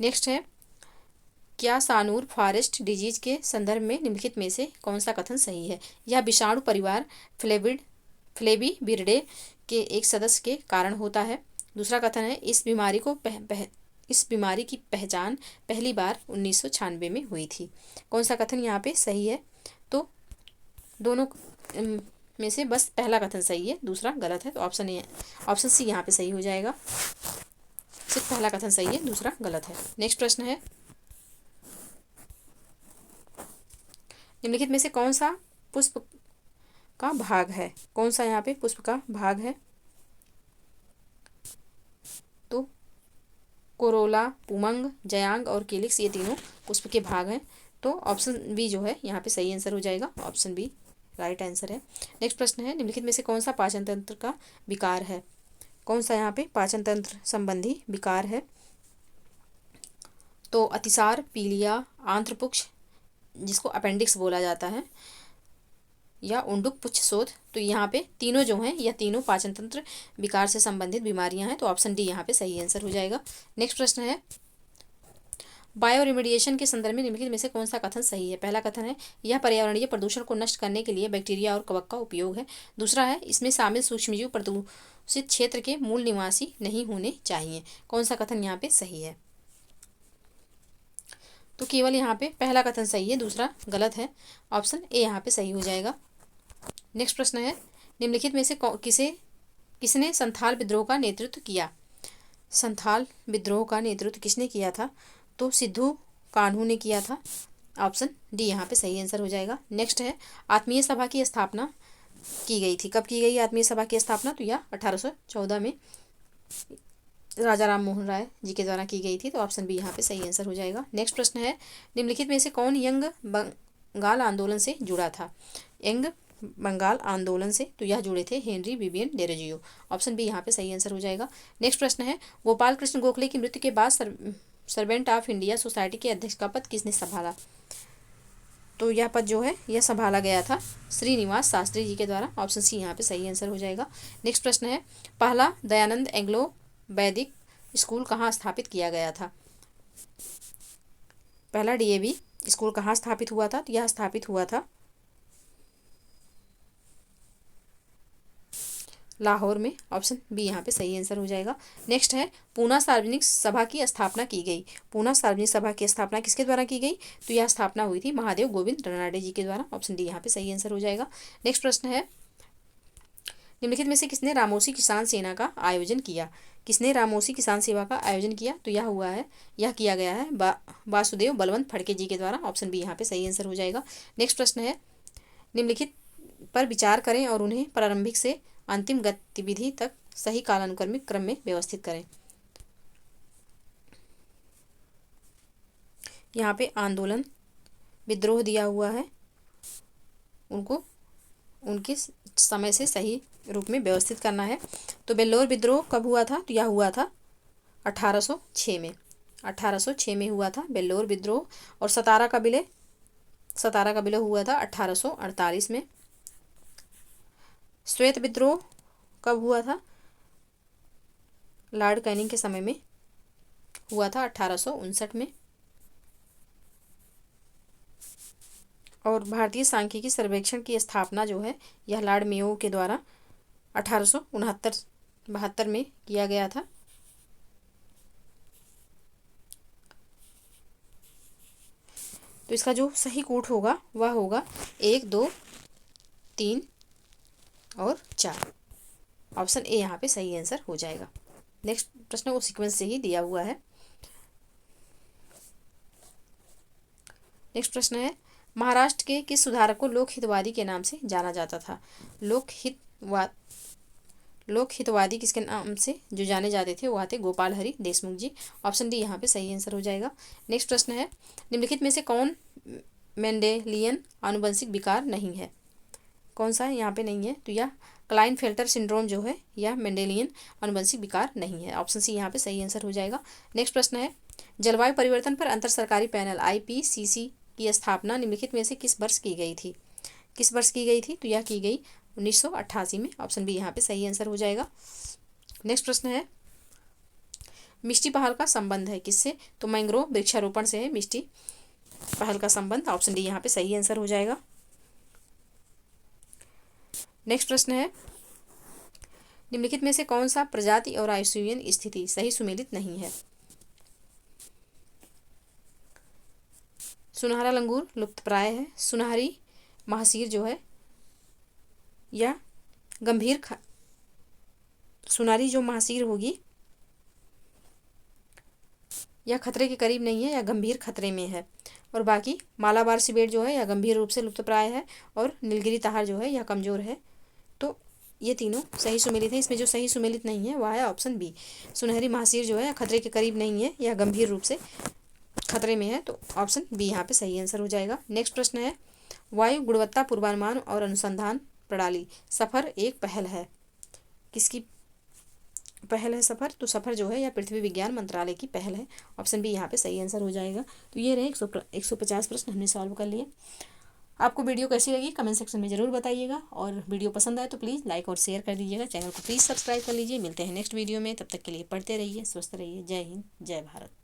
नेक्स्ट है, क्या सानूर फॉरेस्ट डिजीज के संदर्भ में निम्नलिखित में से कौन सा कथन सही है? यह विषाणु परिवार फ्लेविविरिडे के एक सदस्य के कारण होता है। दूसरा कथन है, इस बीमारी की पहचान पहली बार 1996 में हुई थी। कौन सा कथन यहाँ पे सही है? तो दोनों में से बस पहला कथन सही है, दूसरा गलत है। तो ऑप्शन सी यहाँ पे सही हो जाएगा। सिर्फ पहला कथन सही है, दूसरा गलत है। नेक्स्ट प्रश्न है, निम्नलिखित में से कौन सा पुष्प का भाग है? कौन सा यहाँ पे पुष्प का भाग है? तो कोरोला, पुमंग, जयांग और केलिक्स, ये तीनों पुष्प के भाग हैं। तो ऑप्शन बी जो है यहाँ पे सही आंसर हो जाएगा। ऑप्शन बी राइट आंसर है। नेक्स्ट प्रश्न है, निम्नलिखित में से कौन सा पाचन तंत्र का विकार है? कौन सा यहाँ पे पाचन तंत्र संबंधी विकार है? तो अतिसार, पीलिया, आंत्रपुक्ष जिसको अपेंडिक्स बोला जाता है, या उंडुक पुच्छ शोथ। तो यहाँ पे तीनों जो हैं यह तीनों पाचन तंत्र विकार से संबंधित बीमारियां हैं। तो ऑप्शन डी यहाँ पे सही आंसर हो जाएगा। नेक्स्ट प्रश्न है, बायो रिमेडिएशन के संदर्भ में निम्नलिखित में से कौन सा कथन सही है? पहला कथन है, यह पर्यावरणीय प्रदूषण को नष्ट करने के लिए बैक्टीरिया और कवक का उपयोग है। दूसरा है, इसमें शामिल सूक्ष्मजीव प्रदूषित क्षेत्र के मूल निवासी नहीं होने चाहिए। कौन सा कथन यहाँ पे सही है? तो केवल यहाँ पे पहला कथन सही है, दूसरा गलत है। ऑप्शन ए यहाँ पे सही हो जाएगा। नेक्स्ट प्रश्न है, निम्नलिखित में से किसने संथाल विद्रोह का नेतृत्व किया? संथाल विद्रोह का नेतृत्व किसने किया था? तो सिद्धू कान्हू ने किया था। ऑप्शन डी यहाँ पे सही आंसर हो जाएगा। नेक्स्ट है, आत्मीय सभा की स्थापना की गई थी। कब की गई आत्मीय सभा की स्थापना? तो यह 1814 में राजा राम मोहन राय जी के द्वारा की गई थी। तो ऑप्शन बी यहाँ पे सही आंसर हो जाएगा। नेक्स्ट प्रश्न है, निम्नलिखित में से कौन यंग बंगाल आंदोलन से जुड़ा था? यंग बंगाल आंदोलन से तो यह जुड़े थे Henry Vivian Derozio. Option B यहाँ पे सही आंसर हो जाएगा। नेक्स्ट प्रश्न है, गोपाल कृष्ण गोखले की मृत्यु के बाद सर्वेंट ऑफ इंडिया सोसाइटी के अध्यक्ष का पद किसने संभाला? तो यह पद जो है यह संभाला गया था श्रीनिवास शास्त्री जी के द्वारा। ऑप्शन सी यहाँ पे सही आंसर हो जाएगा। नेक्स्ट प्रश्न है, पहला दयानंद एंग्लो वैदिक स्कूल कहाँ स्थापित किया गया था? पहला डीएवी स्कूल कहाँ स्थापित हुआ था? तो यह स्थापित हुआ था लाहौर में। ऑप्शन बी यहाँ पे सही आंसर हो जाएगा। नेक्स्ट है, पूना सार्वजनिक सभा की स्थापना की गई। पूना सार्वजनिक सभा की स्थापना किसके द्वारा की गई? तो यह स्थापना हुई थी महादेव गोविंद रनाडे जी के द्वारा। ऑप्शन डी यहाँ पे सही आंसर हो जाएगा। नेक्स्ट प्रश्न है, निम्नलिखित में से किसने रामोसी किसान सेना का आयोजन किया? किसने रामोसी किसान सेवा का आयोजन किया? तो यह किया गया है वासुदेव बलवंत फड़के जी के द्वारा। ऑप्शन बी यहाँ पे सही आंसर हो जाएगा। नेक्स्ट प्रश्न है, निम्नलिखित पर विचार करें और उन्हें प्रारंभिक से अंतिम गतिविधि तक सही कालानुक्रमिक क्रम में व्यवस्थित करें। यहाँ पे आंदोलन, विद्रोह दिया हुआ है, उनको उनके समय से सही रूप में व्यवस्थित करना है। तो बेल्लौर विद्रोह कब हुआ था? तो यह हुआ था 1806 में। 1806 में हुआ था बेल्लौर विद्रोह। और सतारा का विलय हुआ था 1848 में। श्वेत विद्रोह कब हुआ था? लॉर्ड कैनिंग के समय में हुआ था 1859 में। और भारतीय सांख्यिकी सर्वेक्षण की स्थापना जो है यह लॉर्ड मेयो के द्वारा 1869-72 में किया गया था। तो इसका जो सही कूट होगा वह होगा 1, 2, 3 और 4। ऑप्शन ए यहाँ पे सही आंसर हो जाएगा। नेक्स्ट प्रश्न वो सीक्वेंस से ही दिया हुआ है। नेक्स्ट प्रश्न है, महाराष्ट्र के किस सुधारक को लोकहितवादी के नाम से जाना जाता था? लोकहितवादी किसके नाम से जो जाने जाते थे वह थे गोपाल हरि देशमुख जी। ऑप्शन डी यहाँ पे सही आंसर हो जाएगा। नेक्स्ट प्रश्न है, निम्नलिखित में से कौन मेंडेलियन आनुवंशिक विकार नहीं है? कौन सा यहाँ पे नहीं है? तो यह क्लाइनफेल्टर सिंड्रोम जो है यह मेंडेलियन आनुवंशिक विकार नहीं है। ऑप्शन सी यहाँ पे सही आंसर हो जाएगा। नेक्स्ट प्रश्न है, जलवायु परिवर्तन पर अंतर सरकारी पैनल IPCC की स्थापना निम्नलिखित में से किस वर्ष की गई थी? किस वर्ष की गई थी? तो यह की गई 1988 में। ऑप्शन बी यहाँ पे सही आंसर हो जाएगा। नेक्स्ट प्रश्न है, मिष्टी पहल का संबंध है किससे? तो मैंग्रोव वृक्षारोपण से है मिष्टी पहल का संबंध। ऑप्शन डी यहाँ पे सही आंसर हो जाएगा। नेक्स्ट प्रश्न है, निम्नलिखित में से कौन सा प्रजाति और आयुष्यूयन स्थिति सही सुमेलित नहीं है? सुनहरा लंगूर लुप्तप्राय है। सुनहरी महासीर जो है या गंभीर सुनारी जो महासीर होगी या खतरे के करीब नहीं है या गंभीर खतरे में है। और बाकी मालाबार सिबेट जो है या गंभीर रूप से लुप्तप्राय है और नीलगिरी ताहार जो है या कमज़ोर है। तो ये तीनों सही सुमेलित है। इसमें जो सही सुमेलित नहीं है वह है ऑप्शन बी। सुनहरी महासीर जो है खतरे के करीब नहीं है या गंभीर रूप से खतरे में है, तो ऑप्शन बी यहाँ पे सही आंसर हो जाएगा। नेक्स्ट प्रश्न है, वायु गुणवत्ता पूर्वानुमान और अनुसंधान प्रणाली सफर एक पहल है। किसकी पहल है सफर? तो सफर जो है या पृथ्वी विज्ञान मंत्रालय की पहल है। ऑप्शन बी यहाँ पे सही आंसर हो जाएगा। तो ये रहे 150 प्रश्न हमने सॉल्व कर लिए। आपको वीडियो कैसी लगी कमेंट सेक्शन में ज़रूर बताइएगा, और वीडियो पसंद आए तो प्लीज़ लाइक और शेयर कर दीजिएगा। चैनल को प्लीज़ सब्सक्राइब कर लीजिए। मिलते हैं नेक्स्ट वीडियो में, तब तक के लिए पढ़ते रहिए, स्वस्थ रहिए। जय हिंद, जय भारत।